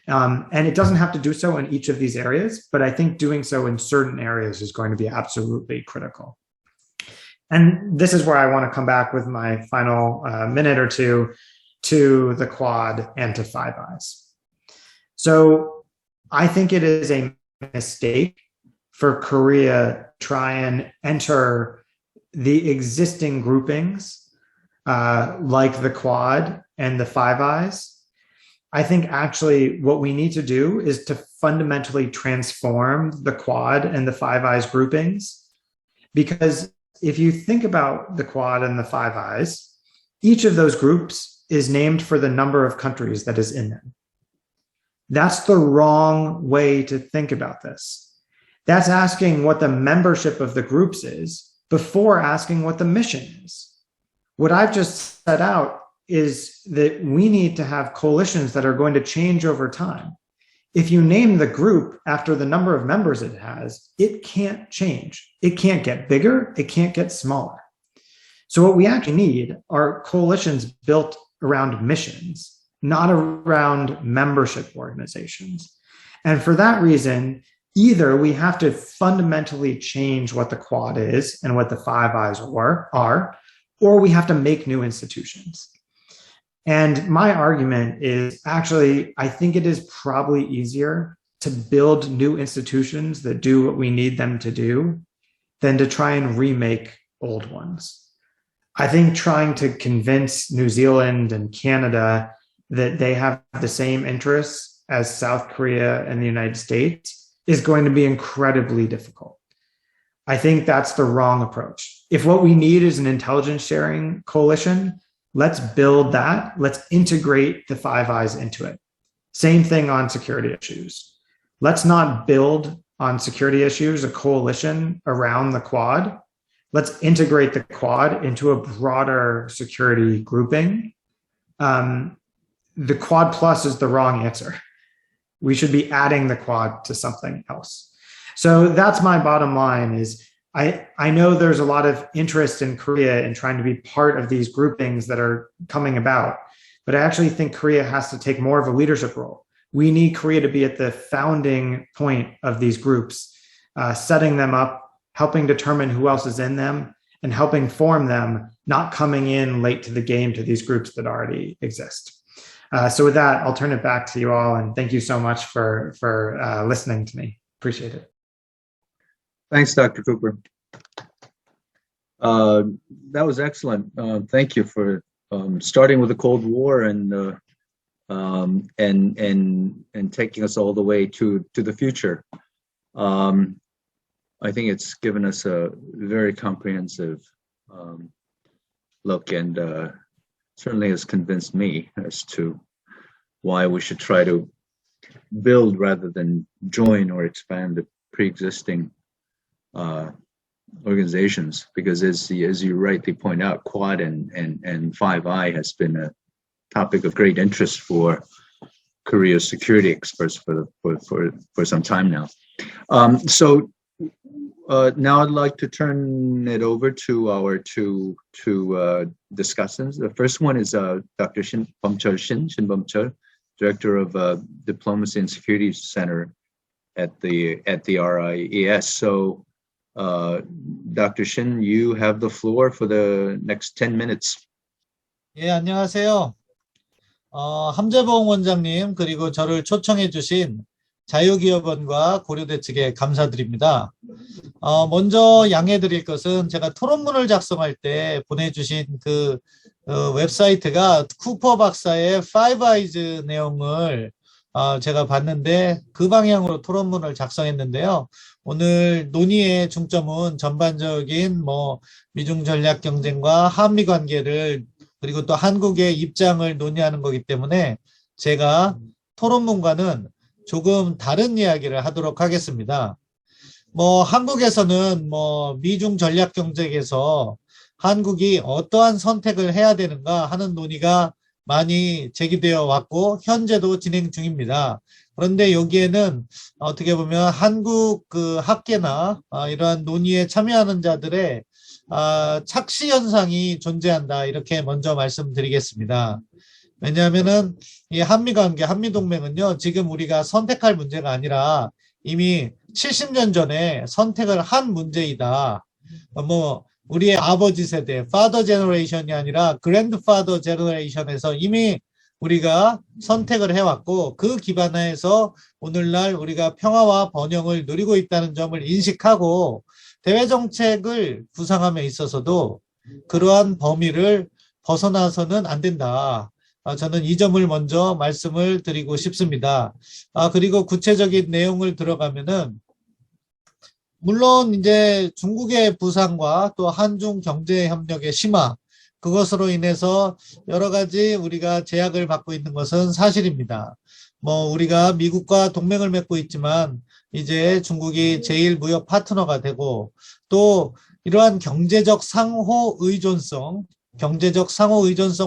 And it doesn't have to do so in each of these areas, but I think doing so in certain areas is going to be absolutely critical. And this is where I want to come back with my final minute or two to the Quad and to Five Eyes. So I think it is a mistake for Korea to try and enter the existing groupings like the Quad and the Five Eyes. I think actually what we need to do is to fundamentally transform the Quad and the Five Eyes groupings. Because if you think about the Quad and the Five Eyes, each of those groups is named for the number of countries that is in them. That's the wrong way to think about this. That's asking what the membership of the groups is before asking what the mission is. What I've just set out is that we need to have coalitions that are going to change over time. If you name the group after the number of members it has, it can't change. It can't get bigger. It can't get smaller. So what we actually need are coalitions built around missions, not around membership organizations. And for that reason, either we have to fundamentally change what the Quad is and what the Five Eyes are, or we have to make new institutions. And my argument is actually, I think it is probably easier to build new institutions that do what we need them to do than to try and remake old ones. I think trying to convince New Zealand and Canada that they have the same interests as South Korea and the United States is going to be incredibly difficult. I think that's the wrong approach. If what we need is an intelligence sharing coalition, let's build that. Let's integrate the Five Eyes into it. Same thing on security issues. Let's not build on security issues a coalition around the Quad. Let's integrate the Quad into a broader security grouping. The Quad Plus is the wrong answer. We should be adding the Quad to something else. So that's my bottom line is I know there's a lot of interest in Korea in trying to be part of these groupings that are coming about, but I actually think Korea has to take more of a leadership role. We need Korea to be at the founding point of these groups, setting them up, helping determine who else is in them, and helping form them, not coming in late to the game to these groups that already exist. So with that, I'll turn it back to you all, and thank you so much for listening to me. Appreciate it.
Thanks, Dr. Cooper. That was excellent. Thank you for starting with the Cold War and taking us all the way to the future. I think it's given us a very comprehensive look, and certainly has convinced me as to why we should try to build rather than join or expand the pre-existing organizations, because as you rightly point out, Quad and Five Eye has been a topic of great interest for Korea's security experts for some time now. So now I'd like to turn it over to our two discussants. The first one is Dr. Shin Bum-chul, Director of Diplomacy and Security Center at the RIES. So Dr. Shin, you have the floor for the next 10 minutes.
예, 안녕하세요. 함재봉 원장님, 그리고 저를 초청해 주신 자유기업원과 고려대 측에 감사드립니다. 먼저 양해 드릴 것은 제가 토론문을 작성할 때 보내주신 그 웹사이트가 쿠퍼 박사의 파이브아이즈 내용을 제가 봤는데 그 방향으로 토론문을 작성했는데요. 오늘 논의의 중점은 전반적인 미중 전략 경쟁과 한미 관계를 그리고 또 한국의 입장을 논의하는 거기 때문에 제가 토론문과는 조금 다른 이야기를 하도록 하겠습니다. 한국에서는 미중 전략 경쟁에서 한국이 어떠한 선택을 해야 되는가 하는 논의가 많이 제기되어 왔고 현재도 진행 중입니다. 그런데 여기에는 어떻게 보면 한국 그 학계나 이러한 논의에 참여하는 자들의 착시 현상이 존재한다, 이렇게 먼저 말씀드리겠습니다. 왜냐하면은 이 한미 관계, 한미동맹은요, 지금 우리가 선택할 문제가 아니라 이미 70년 전에 선택을 한 문제이다. 우리의 아버지 세대, father generation이 아니라 grandfather generation에서 이미 우리가 선택을 해왔고 그 기반하에서 오늘날 우리가 평화와 번영을 누리고 있다는 점을 인식하고 대외 정책을 구상함에 있어서도 그러한 범위를 벗어나서는 안 된다. 저는 이 점을 먼저 말씀을 드리고 싶습니다. 그리고 구체적인 내용을 들어가면은 물론 이제 중국의 부상과 또 한중 경제 협력의 심화, 그것으로 인해서 여러 가지 우리가 제약을 받고 있는 것은 사실입니다. 뭐 우리가 미국과 동맹을 맺고 있지만 이제 중국이 제일 무역 파트너가 되고 또 이러한 경제적 상호 의존성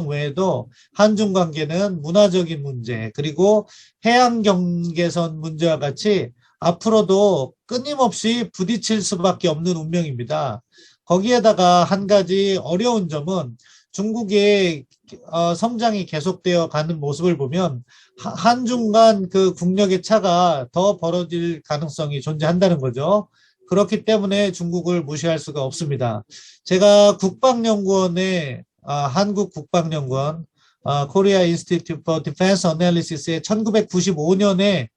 외에도 한중 관계는 문화적인 문제 그리고 해양 경계선 문제와 같이 앞으로도 끊임없이 부딪힐 수밖에 없는 운명입니다. 거기에다가 한 가지 어려운 점은 중국의 성장이 계속되어 가는 모습을 보면 한중 간 그 국력의 차가 더 벌어질 가능성이 존재한다는 거죠. 그렇기 때문에 중국을 무시할 수가 없습니다. 제가 국방연구원의 한국국방연구원 Korea Institute for Defense Analysis에 1995년에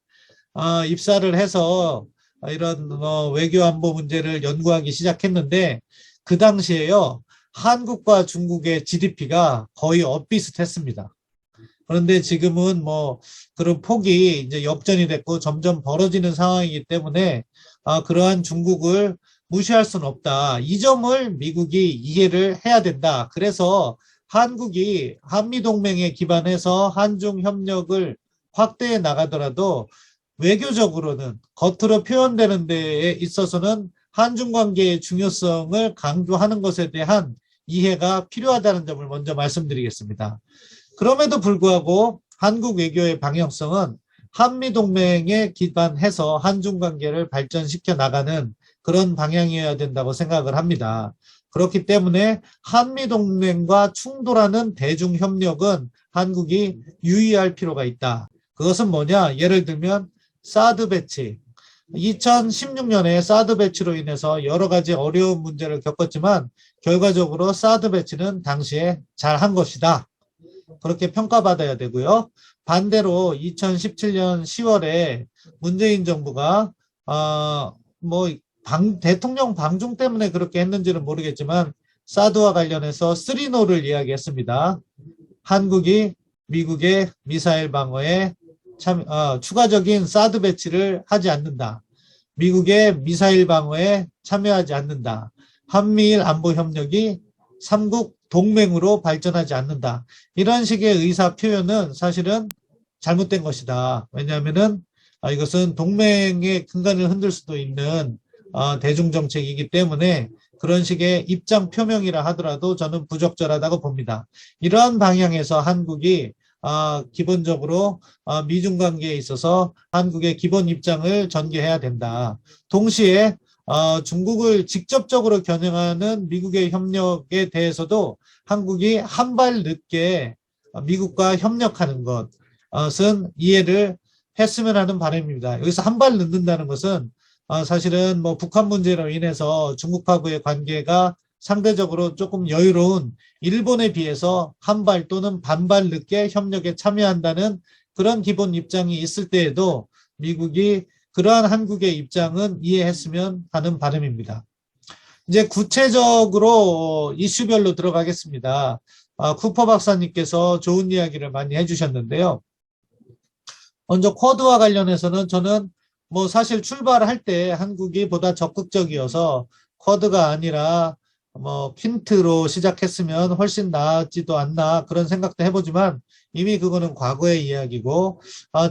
입사를 해서 이런 외교안보 문제를 연구하기 시작했는데 그 당시에요. 한국과 중국의 GDP가 거의 엇비슷했습니다. 그런데 지금은 뭐 그런 폭이 이제 역전이 됐고 점점 벌어지는 상황이기 때문에 그러한 중국을 무시할 수는 없다. 이 점을 미국이 이해를 해야 된다. 그래서 한국이 한미동맹에 기반해서 한중 협력을 확대해 나가더라도 외교적으로는 겉으로 표현되는 데에 있어서는 한중 관계의 중요성을 강조하는 것에 대한 이해가 필요하다는 점을 먼저 말씀드리겠습니다. 그럼에도 불구하고 한국 외교의 방향성은 한미동맹에 기반해서 한중 관계를 발전시켜 나가는 그런 방향이어야 된다고 생각을 합니다. 그렇기 때문에 한미동맹과 충돌하는 대중협력은 한국이 유의할 필요가 있다. 그것은 뭐냐? 예를 들면 사드 배치. 2016년에 사드 배치로 인해서 여러 가지 어려운 문제를 겪었지만 결과적으로 사드 배치는 당시에 잘한 것이다. 그렇게 평가받아야 되고요. 반대로 2017년 10월에 문재인 정부가 대통령 방중 때문에 그렇게 했는지는 모르겠지만 사드와 관련해서 3노를 이야기했습니다. 한국이 미국의 미사일 방어에 추가적인 사드 배치를 하지 않는다. 미국의 미사일 방어에 참여하지 않는다. 한미일 안보 협력이 삼국 동맹으로 발전하지 않는다. 이런 식의 의사 표현은 사실은 잘못된 것이다. 왜냐하면은 이것은 동맹의 근간을 흔들 수도 있는 대중정책이기 때문에 그런 식의 입장 표명이라 하더라도 저는 부적절하다고 봅니다. 이러한 방향에서 한국이 기본적으로 미중 관계에 있어서 한국의 기본 입장을 전개해야 된다. 동시에 중국을 직접적으로 겨냥하는 미국의 협력에 대해서도 한국이 한 발 늦게 미국과 협력하는 것은 이해를 했으면 하는 바람입니다. 여기서 한 발 늦는다는 것은 사실은 뭐 북한 문제로 인해서 중국하고의 관계가 상대적으로 조금 여유로운 일본에 비해서 한 발 또는 반발 늦게 협력에 참여한다는 그런 기본 입장이 있을 때에도 미국이 그러한 한국의 입장은 이해했으면 하는 바람입니다. 이제 구체적으로 이슈별로 들어가겠습니다. 쿠퍼 박사님께서 좋은 이야기를 많이 해주셨는데요. 먼저 쿼드와 관련해서는 저는 뭐 사실 출발할 때 한국이 보다 적극적이어서 쿼드가 아니라 뭐 퀸트로 시작했으면 훨씬 나았지도 않나 그런 생각도 해보지만 이미 그거는 과거의 이야기고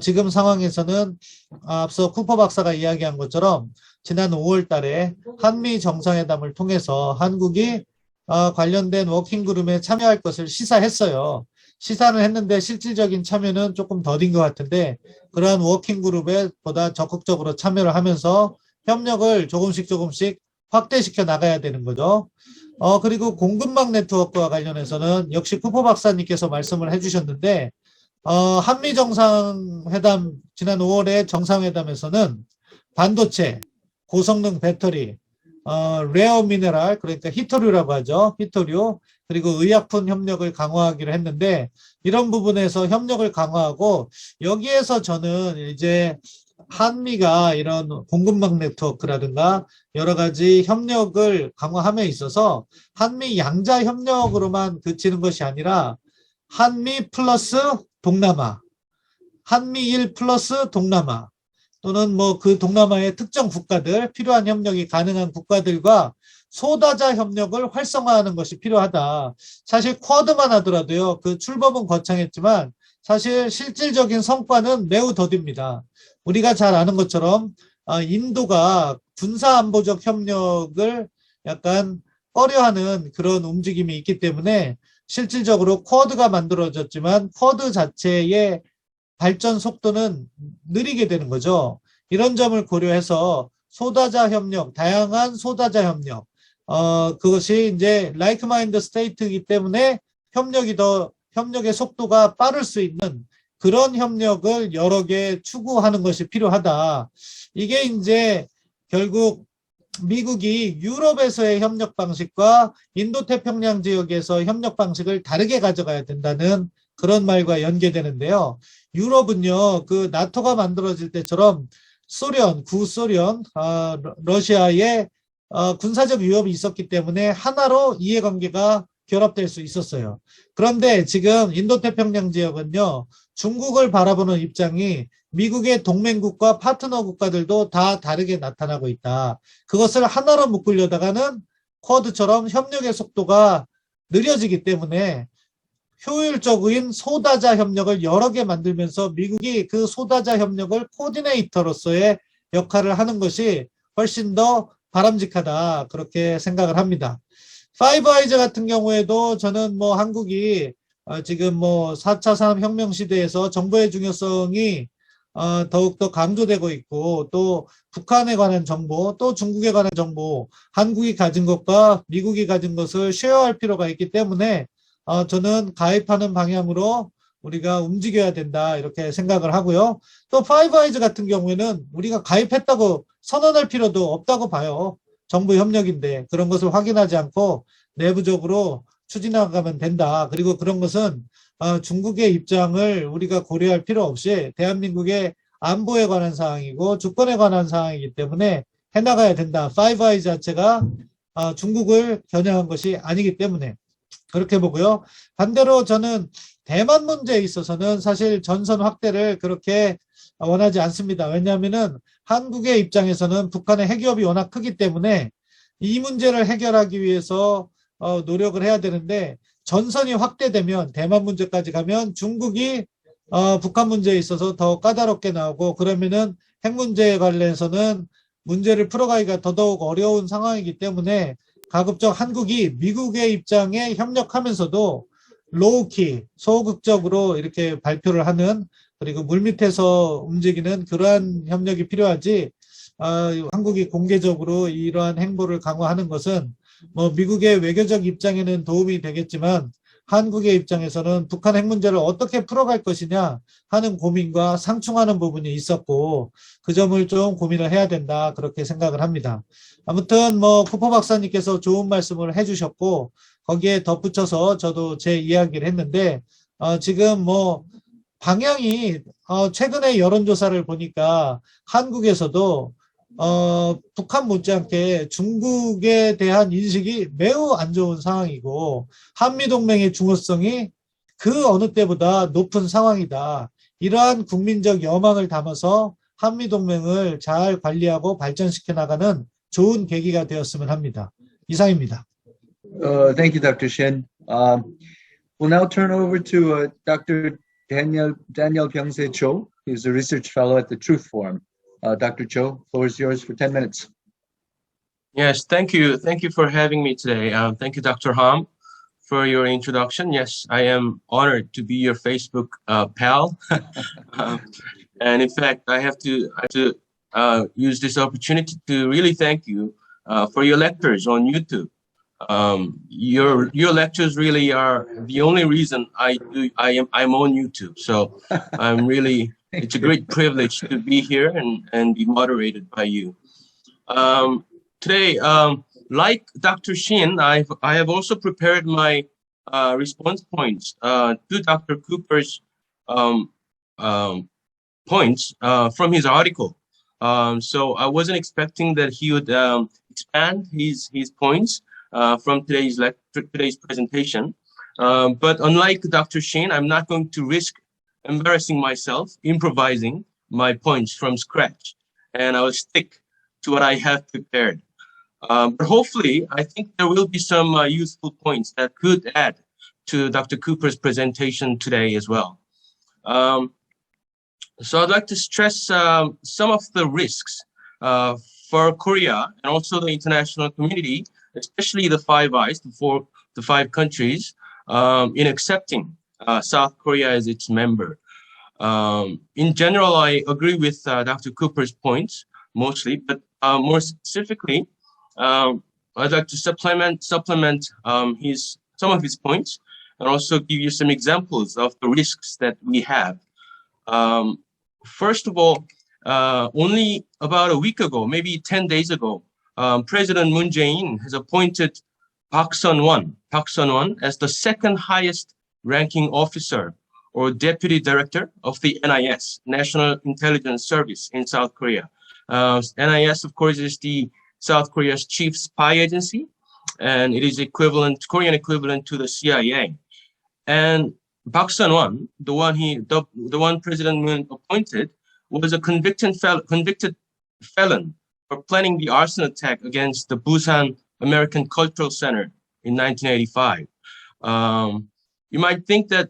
지금 상황에서는 앞서 쿠퍼 박사가 이야기한 것처럼 지난 5월 달에 한미 정상회담을 통해서 한국이 관련된 워킹그룹에 참여할 것을 시사했어요. 시사는 했는데 실질적인 참여는 조금 더딘 것 같은데 그러한 워킹그룹에 보다 적극적으로 참여를 하면서 협력을 조금씩 확대시켜 나가야 되는 거죠. 그리고 공급망 네트워크와 관련해서는 역시 쿠퍼 박사님께서 말씀을 해주셨는데 한미 정상회담 지난 5월에 정상회담에서는 반도체, 고성능 배터리, 레어 미네랄 그러니까 히토류라고 하죠. 히토류 그리고 의약품 협력을 강화하기로 했는데 이런 부분에서 협력을 강화하고 여기에서 저는 이제 한미가 이런 공급망 네트워크라든가 여러 가지 협력을 강화함에 있어서 한미 양자 협력으로만 그치는 것이 아니라 한미 플러스 동남아, 한미일 플러스 동남아 또는 뭐 그 동남아의 특정 국가들, 필요한 협력이 가능한 국가들과 소다자 협력을 활성화하는 것이 필요하다. 사실 쿼드만 하더라도요. 그 출범은 거창했지만 사실 실질적인 성과는 매우 더딥니다. 우리가 잘 아는 것처럼 인도가 군사안보적 협력을 약간 꺼려하는 그런 움직임이 있기 때문에 실질적으로 쿼드가 만들어졌지만 쿼드 자체의 발전 속도는 느리게 되는 거죠. 이런 점을 고려해서 소다자 협력, 다양한 소다자 협력, 그것이 이제 라이크 마인드 스테이트이기 때문에 협력의 속도가 빠를 수 있는 그런 협력을 여러 개 추구하는 것이 필요하다. 이게 이제 결국 미국이 유럽에서의 협력 방식과 인도태평양 지역에서 협력 방식을 다르게 가져가야 된다는 그런 말과 연계되는데요. 유럽은요, 그 나토가 만들어질 때처럼 구소련, 러시아의 군사적 위협이 있었기 때문에 하나로 이해관계가 결합될 수 있었어요. 그런데 지금 인도태평양 지역은요, 중국을 바라보는 입장이 미국의 동맹국과 파트너 국가들도 다 다르게 나타나고 있다. 그것을 하나로 묶으려다가는 쿼드처럼 협력의 속도가 느려지기 때문에 효율적인 소다자 협력을 여러 개 만들면서 미국이 그 소다자 협력을 코디네이터로서의 역할을 하는 것이 훨씬 더 바람직하다. 그렇게 생각을 합니다. 파이브아이즈 같은 경우에도 저는 뭐 한국이 지금 뭐 4차 산업혁명 시대에서 정보의 중요성이 더욱더 강조되고 있고 또 북한에 관한 정보 또 중국에 관한 정보 한국이 가진 것과 미국이 가진 것을 쉐어할 필요가 있기 때문에 저는 가입하는 방향으로 우리가 움직여야 된다 이렇게 생각을 하고요. 또 파이브아이즈 같은 경우에는 우리가 가입했다고 선언할 필요도 없다고 봐요. 정부 협력인데 그런 것을 확인하지 않고 내부적으로 추진해가면 된다. 그리고 그런 것은 중국의 입장을 우리가 고려할 필요 없이 대한민국의 안보에 관한 사항이고 주권에 관한 사항이기 때문에 해나가야 된다. 파이브아이즈 자체가 중국을 겨냥한 것이 아니기 때문에 그렇게 보고요. 반대로 저는 대만 문제에 있어서는 사실 전선 확대를 그렇게 원하지 않습니다. 왜냐하면은 한국의 입장에서는 북한의 핵위협이 워낙 크기 때문에 이 문제를 해결하기 위해서 노력을 해야 되는데 전선이 확대되면 대만 문제까지 가면 중국이 북한 문제에 있어서 더 까다롭게 나오고 그러면은 핵 문제에 관련해서는 문제를 풀어가기가 더더욱 어려운 상황이기 때문에 가급적 한국이 미국의 입장에 협력하면서도 로우키, 소극적으로 이렇게 발표를 하는 그리고 물밑에서 움직이는 그러한 협력이 필요하지 한국이 공개적으로 이러한 행보를 강화하는 것은 뭐 미국의 외교적 입장에는 도움이 되겠지만 한국의 입장에서는 북한 핵 문제를 어떻게 풀어갈 것이냐 하는 고민과 상충하는 부분이 있었고 그 점을 좀 고민을 해야 된다 그렇게 생각을 합니다. 아무튼 뭐 쿠퍼 박사님께서 좋은 말씀을 해주셨고 거기에 덧붙여서 저도 제 이야기를 했는데 지금 뭐 방향이 최근에 여론조사를 보니까 한국에서도 북한 못지않게 중국에 대한 인식이 매우 안 좋은 상황이고 한미동맹의 중요성이 그 어느 때보다 높은 상황이다. 이러한 국민적 여망을 담아서 한미동맹을 잘 관리하고 발전시켜 나가는 좋은 계기가 되었으면 합니다. 이상입니다.
Thank you, Dr. Shin. We'll now turn over to Dr. Daniel Byung-se Cho, who's a research fellow at the Truth Forum. Dr. Cho, floor is yours for 10 minutes.
Yes, thank you. Thank you for having me today. Thank you, Dr. Ham, for your introduction. Yes, I am honored to be your Facebook pal. And in fact, I have to use this opportunity to really thank you for your lectures on YouTube. Your lectures really are the only reason I'm on YouTube. So I'm really, it's a great privilege to be here and be moderated by you. Today, like Dr. Shin, I have also prepared my response points to Dr. Cooper's points from his article. So I wasn't expecting that he would expand his points from today's presentation. But unlike Dr. Shin, I'm not going to risk embarrassing myself, improvising my points from scratch, and I will stick to what I have prepared. But hopefully, I think there will be some useful points that could add to Dr. Cooper's presentation today as well. So I'd like to stress some of the risks for Korea and also the international community, especially the Five-Eyes, the five countries, in accepting South Korea as its member. In general, I agree with Dr. Cooper's points mostly, but more specifically, I'd like to supplement some of his points and also give you some examples of the risks that we have. First of all, only about a week ago, maybe 10 days ago, President Moon Jae-in has appointed Park Sun-won as the second highest ranking officer or deputy director of the NIS, National Intelligence Service in South Korea. NIS, of course, is the South Korea's chief spy agency, and it is Korean equivalent to the CIA. And Park Sun-won, the one President Moon appointed, was a convicted felon for planning the arson attack against the Busan American Cultural Center in 1985. You might think that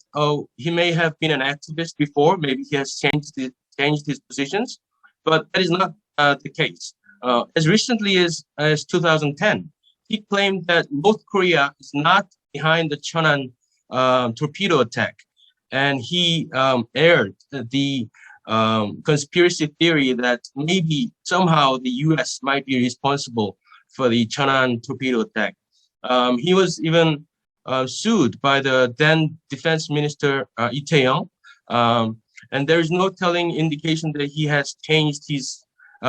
he may have been an activist before, maybe he has changed his positions, but that is not the case. As recently as 2010, he claimed that North Korea is not behind the Cheonan torpedo attack, and he aired the conspiracy theory that maybe somehow the U.S. might be responsible for the Cheonan torpedo attack. He was even sued by the then Defense Minister Lee Tae-yong, and there is no telling indication that he has changed his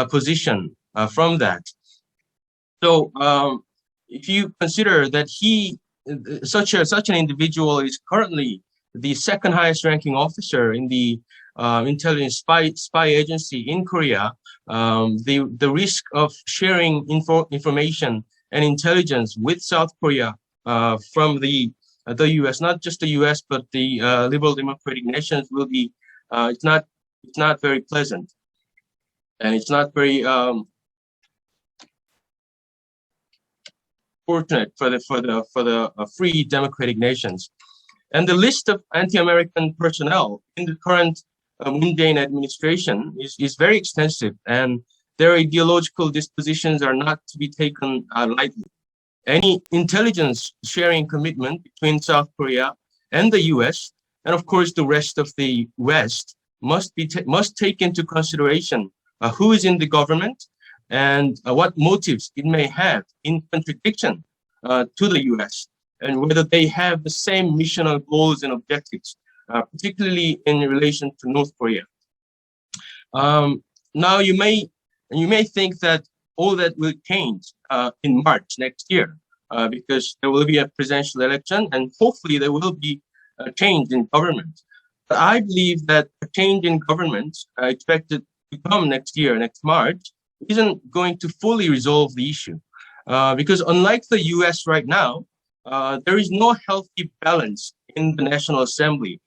position from that. So if you consider that such an individual is currently the second highest ranking officer in the intelligence spy agency in Korea, the risk of sharing information and intelligence with South Korea from the U.S., not just the U.S., but the liberal democratic nations will be it's not very pleasant, and it's not very fortunate for the free democratic nations. And the list of anti-American personnel in the current Moon Jae-in administration is very extensive, and their ideological dispositions are not to be taken lightly. Any intelligence sharing commitment between South Korea and the U.S., and of course the rest of the West, must take into consideration who is in the government and what motives it may have in contradiction to the U.S., and whether they have the same missional goals and objectives, particularly in relation to North Korea. Now you may think that all that will change in March next year, because there will be a presidential election and hopefully there will be a change in government. But I believe that a change in government expected to come next year, next March, isn't going to fully resolve the issue. Because unlike the US right now, there is no healthy balance in the National Assembly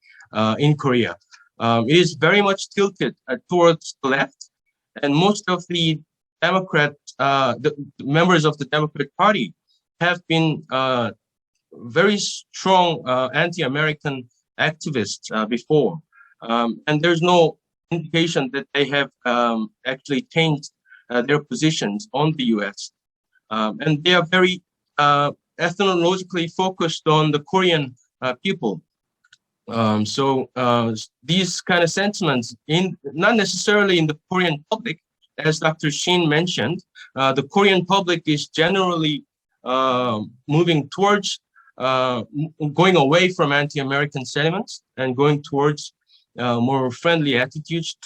in Korea. It is very much tilted towards the left, and most of the the members of the Democrat Party have been very strong anti-American activists before, and there's no indication that they have actually changed their positions on the U.S. And they are very ethnologically focused on the Korean people. So these kind of sentiments, not necessarily in the Korean public, as Dr. Shin mentioned, the Korean public is generally moving towards going away from anti-American sentiments and going towards more friendly attitudes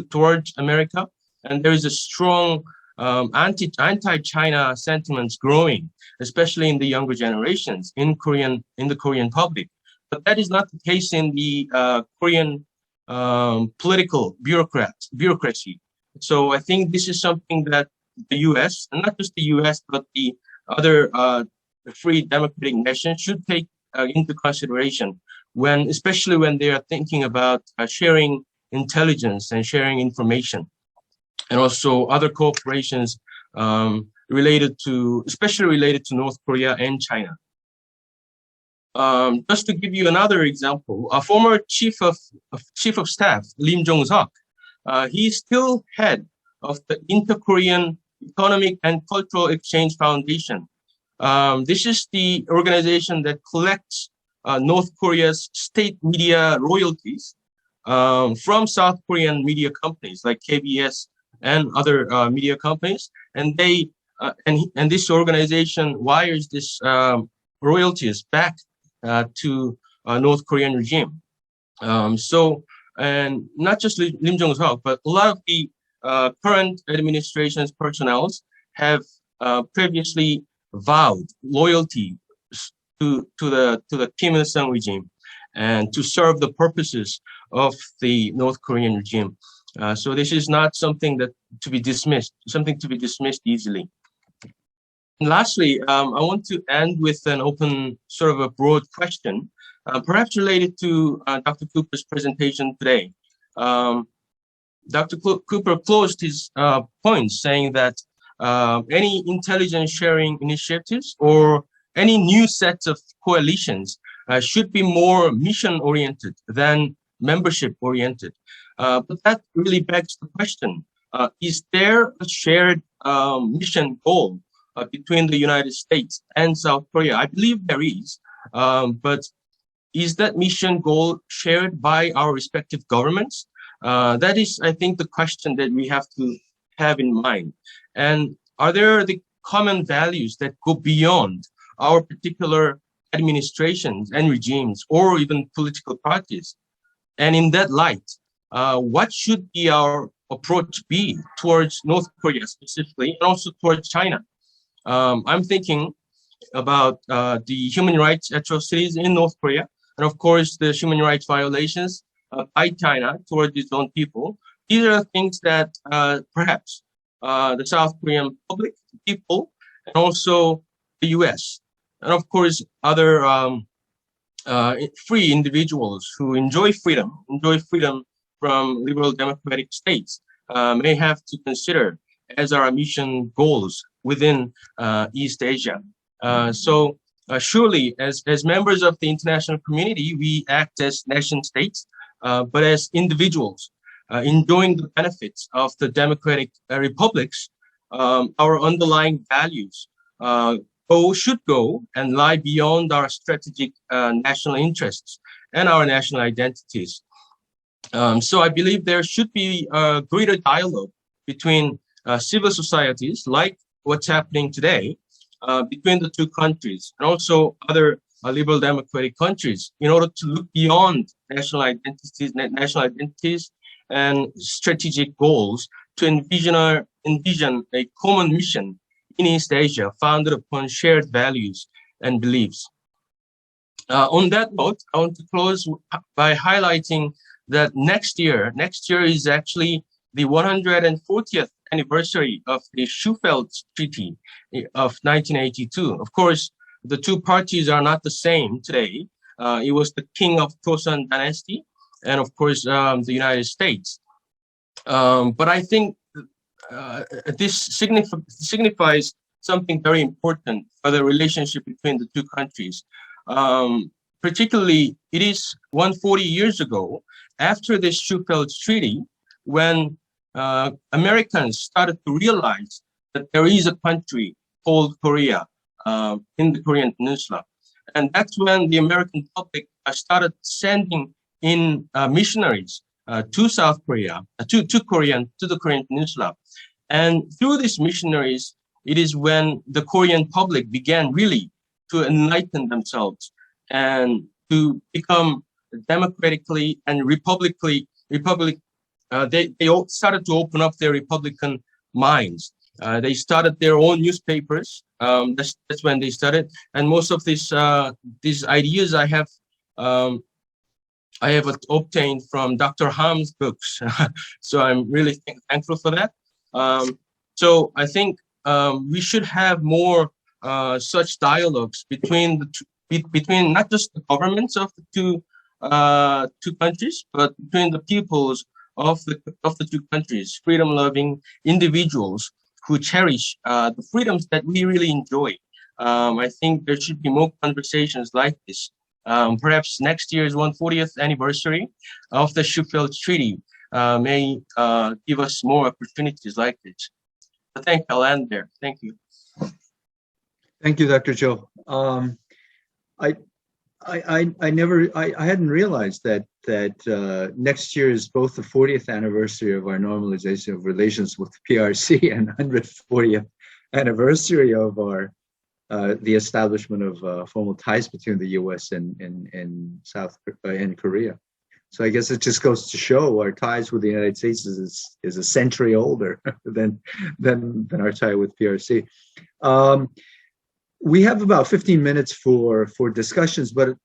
towards America. And there is a strong anti-China sentiments growing, especially in the younger generations in the Korean public. But that is not the case in the Korean political bureaucracy. So I think this is something that the U.S., and not just the U.S., but the other free democratic nations should take into consideration especially when they are thinking about sharing intelligence and sharing information, and also other cooperations especially related to North Korea and China. just to give you another example, a former chief of staff, Lim Jong-seok, he's still head of the Inter-Korean Economic and Cultural Exchange Foundation. This is the organization that collects North Korea's state media royalties from South Korean media companies like KBS and other media companies, and they and this organization wires this royalties back to North Korean regime. So, and not just Lim Jong-seok, but a lot of the current administration's personnel have previously vowed loyalty to the Kim Il-sung regime and to serve the purposes of the North Korean regime. So this is not something to be dismissed easily. And lastly, I want to end with an open, sort of a broad question, perhaps related to Dr. Cooper's presentation today. Dr. Cooper closed his points saying that any intelligence sharing initiatives or any new sets of coalitions should be more mission-oriented than membership-oriented. But that really begs the question, is there a shared mission goal between the United States and South Korea? I believe there is, but is that mission goal shared by our respective governments? That is, I think, the question that we have to have in mind. And are there the common values that go beyond our particular administrations and regimes or even political parties? And in that light, what should be our approach be towards North Korea specifically, and also towards China? I'm thinking about the human rights atrocities in North Korea, and of course the human rights violations by China towards its own people. These are things that perhaps the South Korean public, people, and also the US, and of course other free individuals who enjoy freedom from liberal democratic states may have to consider as our mission goals within East Asia. So surely as members of the international community, we act as nation states, but as individuals enjoying the benefits of the democratic republics, our underlying values should go and lie beyond our strategic national interests and our national identities. So I believe there should be a greater dialogue between civil societies, like what's happening today, between the two countries, and also other liberal democratic countries, in order to look beyond national identities and strategic goals to envision a common mission in East Asia founded upon shared values and beliefs. On that note, I want to close by highlighting that next year is actually the 140th anniversary of the Sheffield Treaty of 1982. Of course, the two parties are not the same today. It was the King of Joseon dynasty, and of course, the United States. But I think this signifies something very important for the relationship between the two countries. Particularly, it is 140 years ago, after the Sheffield Treaty, when Americans started to realize that there is a country called Korea in the Korean Peninsula. And that's when the American public started sending in missionaries to South Korea, to the Korean Peninsula. And through these missionaries, it is when the Korean public began really to enlighten themselves and to become democratically and they all started to open up their Republican minds. They started their own newspapers. That's when they started. And most of these ideas I have obtained from Dr. Ham's books. So I'm really thankful for that. So I think we should have more such dialogues between between not just the governments of the two countries, but between the peoples of the two countries, freedom-loving individuals who cherish the freedoms that we really enjoy. I think there should be more conversations like this Perhaps next year's 140th anniversary of the Sheffield Treaty may give us more opportunities like this. I think I'll end there. Thank you.
Thank you, Dr. Cho. I hadn't realized that next year is both the 40th anniversary of our normalization of relations with the PRC and 140th anniversary of our the establishment of formal ties between the U.S. and Korea. So I guess it just goes to show our ties with the United States is a century older than our tie with PRC. We have about 15 minutes for discussions, but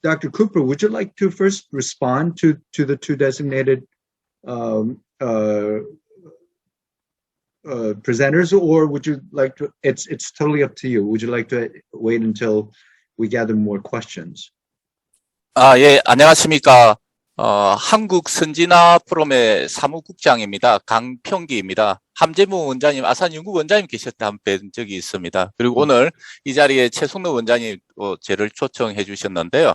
Dr. Cooper, would you like to first respond to the two designated presenters, or would you like to? It's totally up to you. Would you like to wait until we gather more questions?
예, 안녕하십니까. 한국 선진화 포럼의 사무국장입니다. 강평기입니다. 함재무 원장님, 아산연구 원장님 계실 때 한 번 뵌 적이 있습니다. 그리고 오늘 이 자리에 최성로 원장님 저를 초청해 주셨는데요.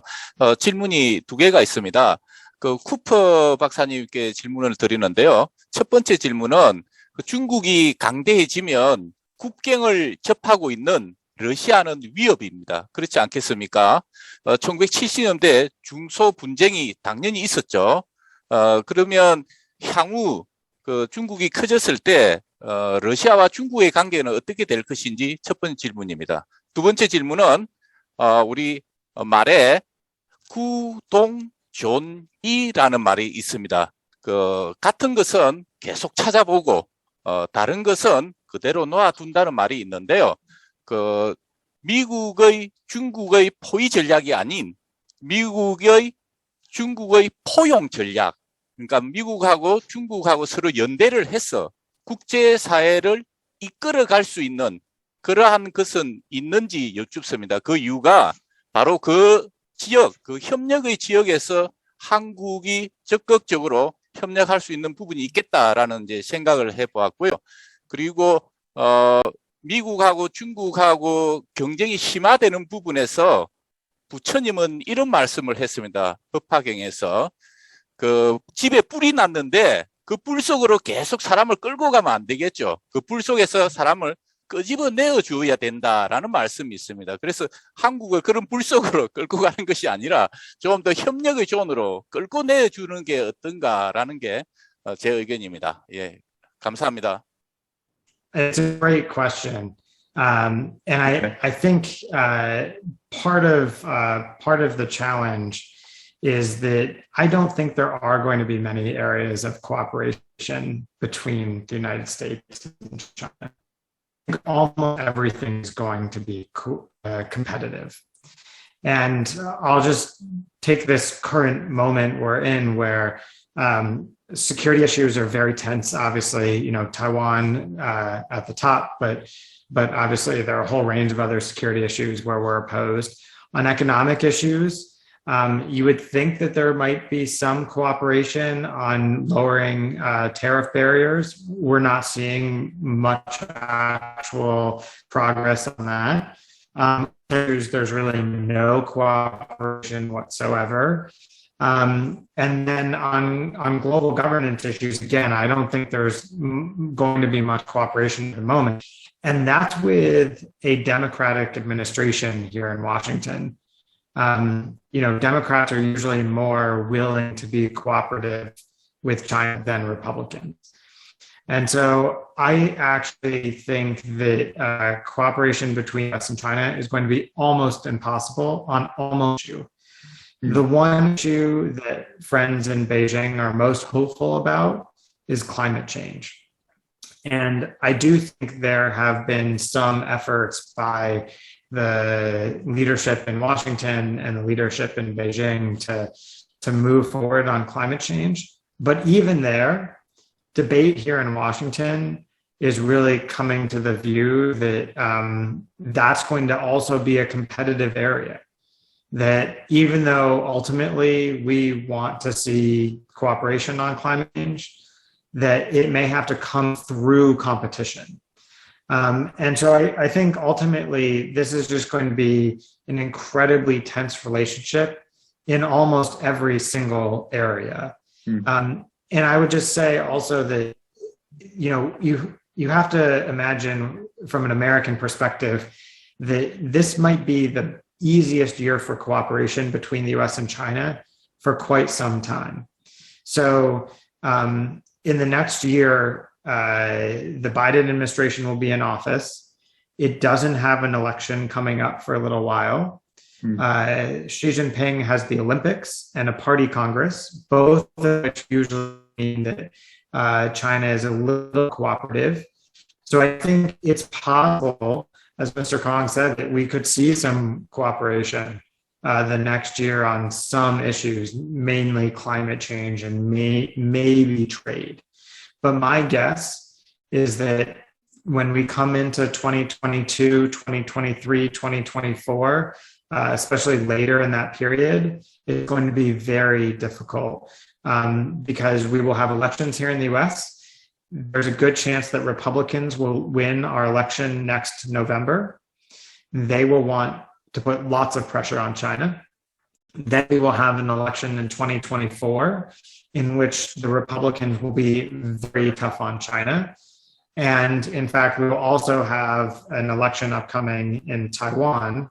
질문이 두 개가 있습니다. 그 쿠퍼 박사님께 질문을 드리는데요. 첫 번째 질문은 중국이 강대해지면 국경을 접하고 있는 러시아는 위협입니다. 그렇지 않겠습니까? 1970년대 중소 분쟁이 당연히 있었죠. 그러면 향후 중국이 커졌을 때 러시아와 중국의 관계는 어떻게 될 것인지 첫 번째 질문입니다. 두 번째 질문은 우리 말에 구동존이라는 말이 있습니다. 같은 것은 계속 찾아보고 다른 것은 그대로 놓아둔다는 말이 있는데요. 미국의 중국의 포위 전략이 아닌 미국의 중국의 포용 전략, 그러니까 미국하고 중국하고 서로 연대를 해서 국제사회를 이끌어갈 수 있는 그러한 것은 있는지 여쭙습니다. 그 이유가 바로 그 지역, 그 협력의 지역에서 한국이 적극적으로 협력할 수 있는 부분이 있겠다라는 이제 생각을 해보았고요. 그리고 미국하고 중국하고 경쟁이 심화되는 부분에서 부처님은 이런 말씀을 했습니다. 법화경에서 집에 뿔이 났는데 그 뿔 속으로 계속 사람을 끌고 가면 안 되겠죠. 그 뿔 속에서 사람을 끄집어내어 주어야 된다라는 말씀이 있습니다. 그래서 한국을 그런 뿔 속으로 끌고 가는 것이 아니라 좀 더 협력의 존으로 끌고 내어 주는 게 어떤가라는 게 제 의견입니다. 예, 감사합니다.
It's a great question, and I think part of the challenge is that I don't think there are going to be many areas of cooperation between the United States and China. Almost everything is going to be competitive, and I'll just take this current moment we're in where security issues are very tense. Obviously, Taiwan at the top, but obviously there are a whole range of other security issues where we're opposed. On economic issues, you would think that there might be some cooperation on lowering tariff barriers. We're not seeing much actual progress on that. There's really no cooperation whatsoever. And then on global governance issues, again, I don't think there's going to be much cooperation at the moment. And that's with a Democratic administration here in Washington. Democrats are usually more willing to be cooperative with China than Republicans. And so I actually think that cooperation between us and China is going to be almost impossible on almost issue. The one issue that friends in Beijing are most hopeful about is climate change. And I do think there have been some efforts by the leadership in Washington and the leadership in Beijing to move forward on climate change. But even there, debate here in Washington is really coming to the view that that's going to also be a competitive area. That even though ultimately we want to see cooperation on climate change, that it may have to come through competition. And so I think ultimately this is just going to be an incredibly tense relationship in almost every single area. And I would just say also that, you have to imagine from an American perspective that this might be the easiest year for cooperation between the US and China for quite some time. So in the next year, the Biden administration will be in office. It doesn't have an election coming up for a little while. Xi Jinping has the Olympics and a party congress, both of which usually mean that China is a little cooperative. So I think it's possible, as Mr. Kong said, that we could see some cooperation the next year on some issues, mainly climate change and maybe trade. But my guess is that when we come into 2022, 2023, 2024, especially later in that period, it's going to be very difficult because we will have elections here in the US. There's a good chance that Republicans will win our election next November. They will want to put lots of pressure on China. Then we will have an election in 2024 in which the Republicans will be very tough on China. And in fact, we will also have an election upcoming in Taiwan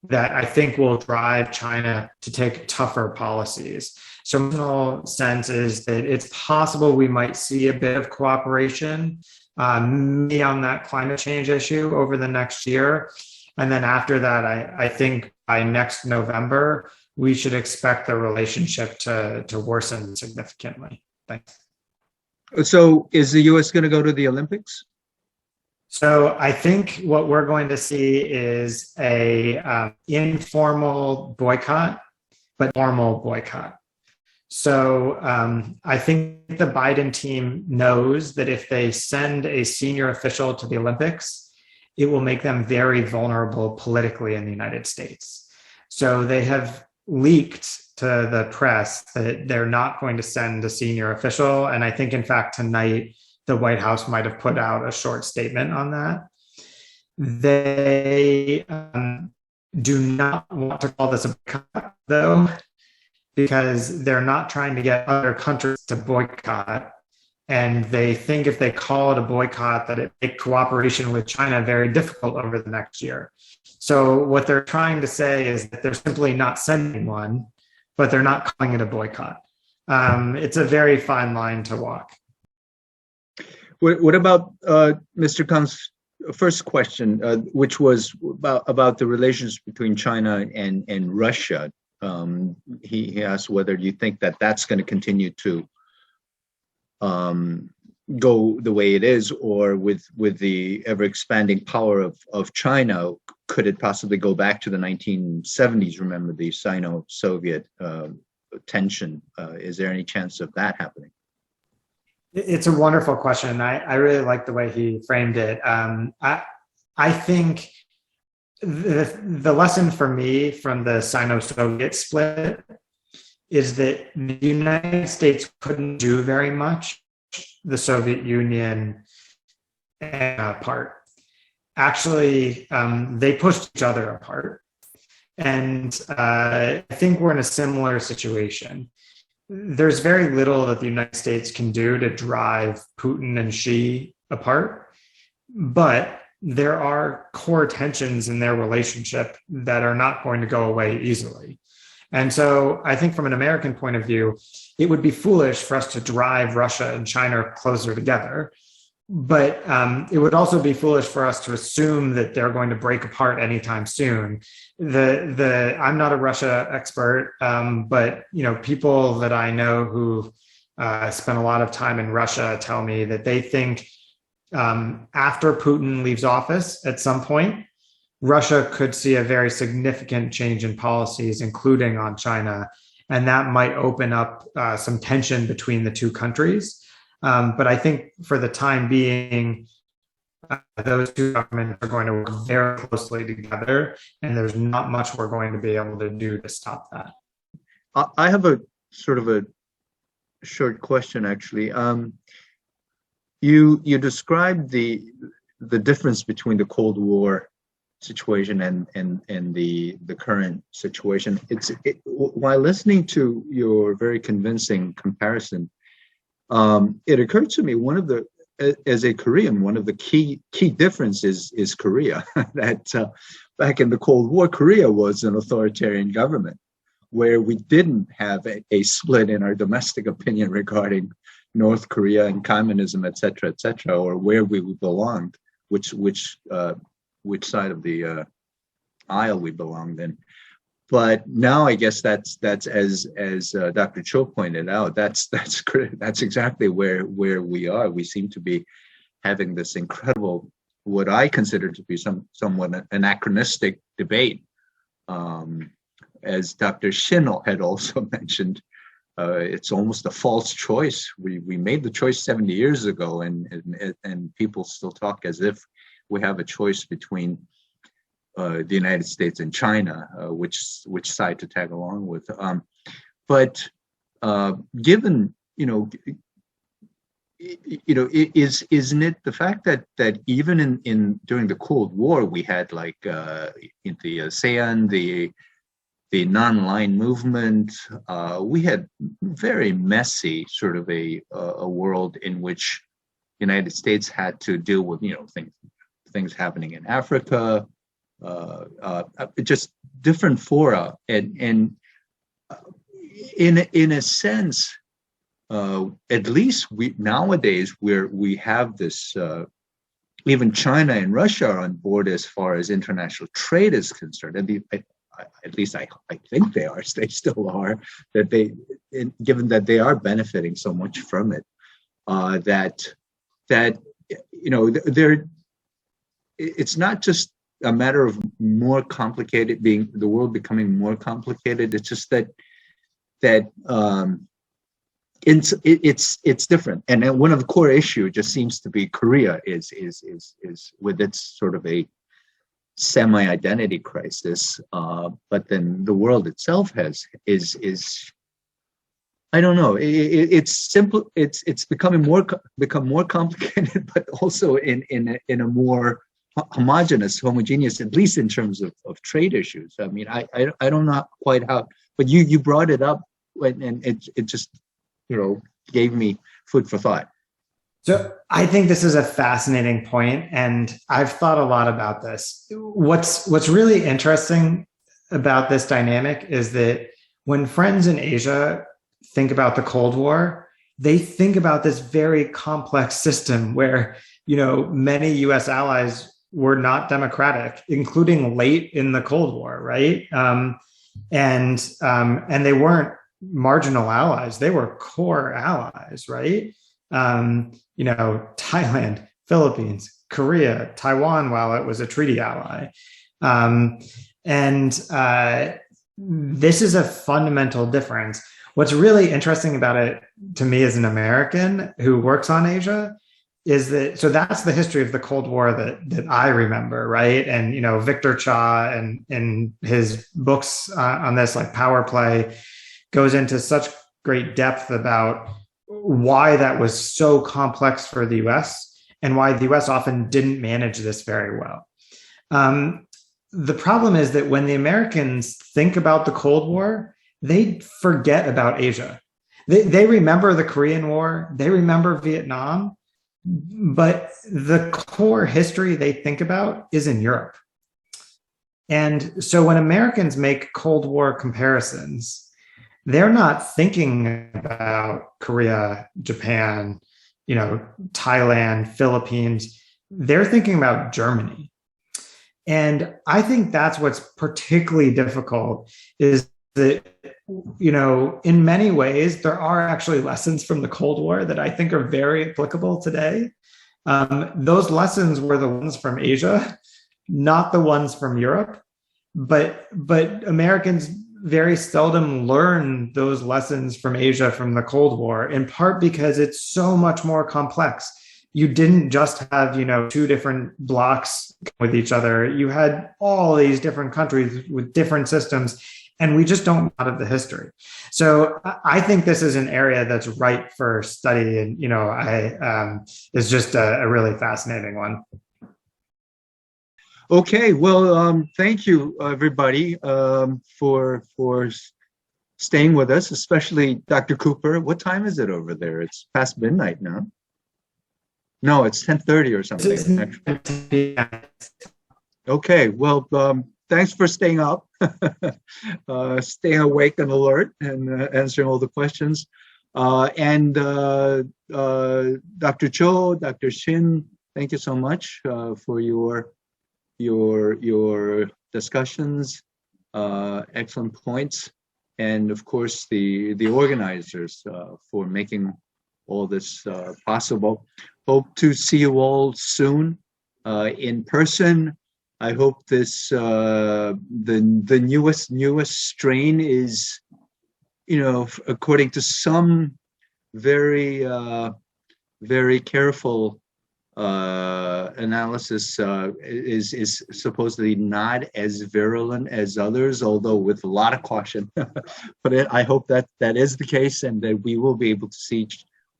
that I think will drive China to take tougher policies. So my personal sense is that it's possible we might see a bit of cooperation maybe on that climate change issue over the next year. And then after that, I think by next November, we should expect the relationship to worsen significantly. Thanks.
So is the US going to go to the Olympics?
So I think what we're going to see is a informal boycott, but formal boycott. So I think the Biden team knows that if they send a senior official to the Olympics, it will make them very vulnerable politically in the United States. So they have leaked to the press that they're not going to send a senior official. And I think, in fact, tonight, the White House might have put out a short statement on that. They do not want to call this a boycott, though, because they're not trying to get other countries to boycott. And they think if they call it a boycott, that it makes cooperation with China very difficult over the next year. So what they're trying to say is that they're simply not sending one, but they're not calling it a boycott. It's a very fine line to walk.
What about Mr. Kang's first question, which was about the relations between China and Russia? He asked whether you think that that's going to continue to go the way it is, or with the ever expanding power of China, could it possibly go back to the 1970s? Remember the Sino-Soviet tension? Is there any chance of that happening?
It's a wonderful question. I really like the way he framed it. I think the lesson for me from the Sino-Soviet split is that the United States couldn't do very much, the Soviet Union apart. Actually, they pushed each other apart. And I think we're in a similar situation. There's very little that the United States can do to drive Putin and Xi apart, but there are core tensions in their relationship that are not going to go away easily. And so I think from an American point of view, it would be foolish for us to drive Russia and China closer together. But it would also be foolish for us to assume that they're going to break apart anytime soon. I'm not a Russia expert, but people that I know who spend a lot of time in Russia tell me that they think after Putin leaves office at some point, Russia could see a very significant change in policies, including on China, and that might open up some tension between the two countries. But I think for the time being, those two governments are going to work very closely together, and there's not much we're going to be able to do to stop that.
I have a sort of a short question, actually. You described the the difference between the Cold War situation and the current situation. While listening to your very convincing comparison, it occurred to me as a Korean, one of the key differences is Korea. That back in the Cold War, Korea was an authoritarian government where we didn't have a split in our domestic opinion regarding North Korea and communism, et cetera, or where we belonged, which side of the aisle we belonged in. But now I guess that's as Dr. Cho pointed out, that's exactly where we are. We seem to be having this incredible, what I consider to be somewhat anachronistic debate. As Dr. Shin had also mentioned, it's almost a false choice. We made the choice 70 years ago, and people still talk as if we have a choice between the United States and China, which side to tag along with. But given, isn't it the fact that even during the Cold War we had like in the ASEAN, the non-line movement, we had very messy sort of a world in which the United States had to deal with things happening in Africa, just different fora, and in a sense, at least nowadays we have this. Even China and Russia are on board as far as international trade is concerned, and at least I think they are. They still are. Given that they are benefiting so much from it, it's not just a matter of more complicated, the world becoming more complicated. It's just that it's different. And one of the core issues just seems to be Korea is with its sort of a semi-identity crisis. But then the world itself is I don't know. It's simple. It's become more complicated, but also in a more homogeneous, at least in terms of trade issues. I mean, I don't know quite how, but you brought it up, and it just gave me food for thought.
So I think this is a fascinating point, and I've thought a lot about this. What's really interesting about this dynamic is that when friends in Asia think about the Cold War, they think about this very complex system where many U.S. allies were not democratic, including late in the Cold War, right? And they weren't marginal allies; they were core allies, right? Thailand, Philippines, Korea, Taiwan, while it was a treaty ally. This is a fundamental difference. What's really interesting about it to me as an American who works on Asia is so that's the history of the Cold War that I remember, right? And, Victor Cha and his books on this, like Power Play, goes into such great depth about why that was so complex for the US and why the US often didn't manage this very well. The problem is that when the Americans think about the Cold War, they forget about Asia. They remember the Korean War, they remember Vietnam, but the core history they think about is in Europe. And so when Americans make Cold War comparisons, they're not thinking about Korea, Japan, Thailand, Philippines. They're thinking about Germany. And I think that's what's particularly difficult is that, in many ways, there are actually lessons from the Cold War that I think are very applicable today. Those lessons were the ones from Asia, not the ones from Europe. But Americans very seldom learn those lessons from Asia from the Cold War, in part because it's so much more complex. You didn't just have, two different blocks with each other. You had all these different countries with different systems, and we just don't know out of the history. So I think this is an area that's ripe for study, and it's just a really fascinating one.
Okay, well, thank you, everybody, for staying with us, especially Dr. Cooper. What time is it over there? It's past midnight now. No, it's 10:30 or something. Actually. Okay, well, thanks for staying up, staying awake and alert, and answering all the questions. And Dr. Cho, Dr. Shin, thank you so much for your discussions, excellent points, and of course the organizers for making all this possible. Hope to see you all soon in person. I hope this the newest strain is, you know, according to some very careful analysis, is supposedly not as virulent as others, although with a lot of caution. But I hope that is the case, and that we will be able to see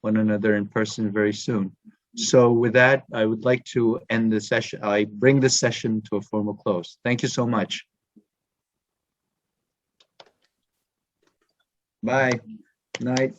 one another in person very soon. So with that, I would like to end the session. I bring this session to a formal close. Thank you so much. Bye. Night.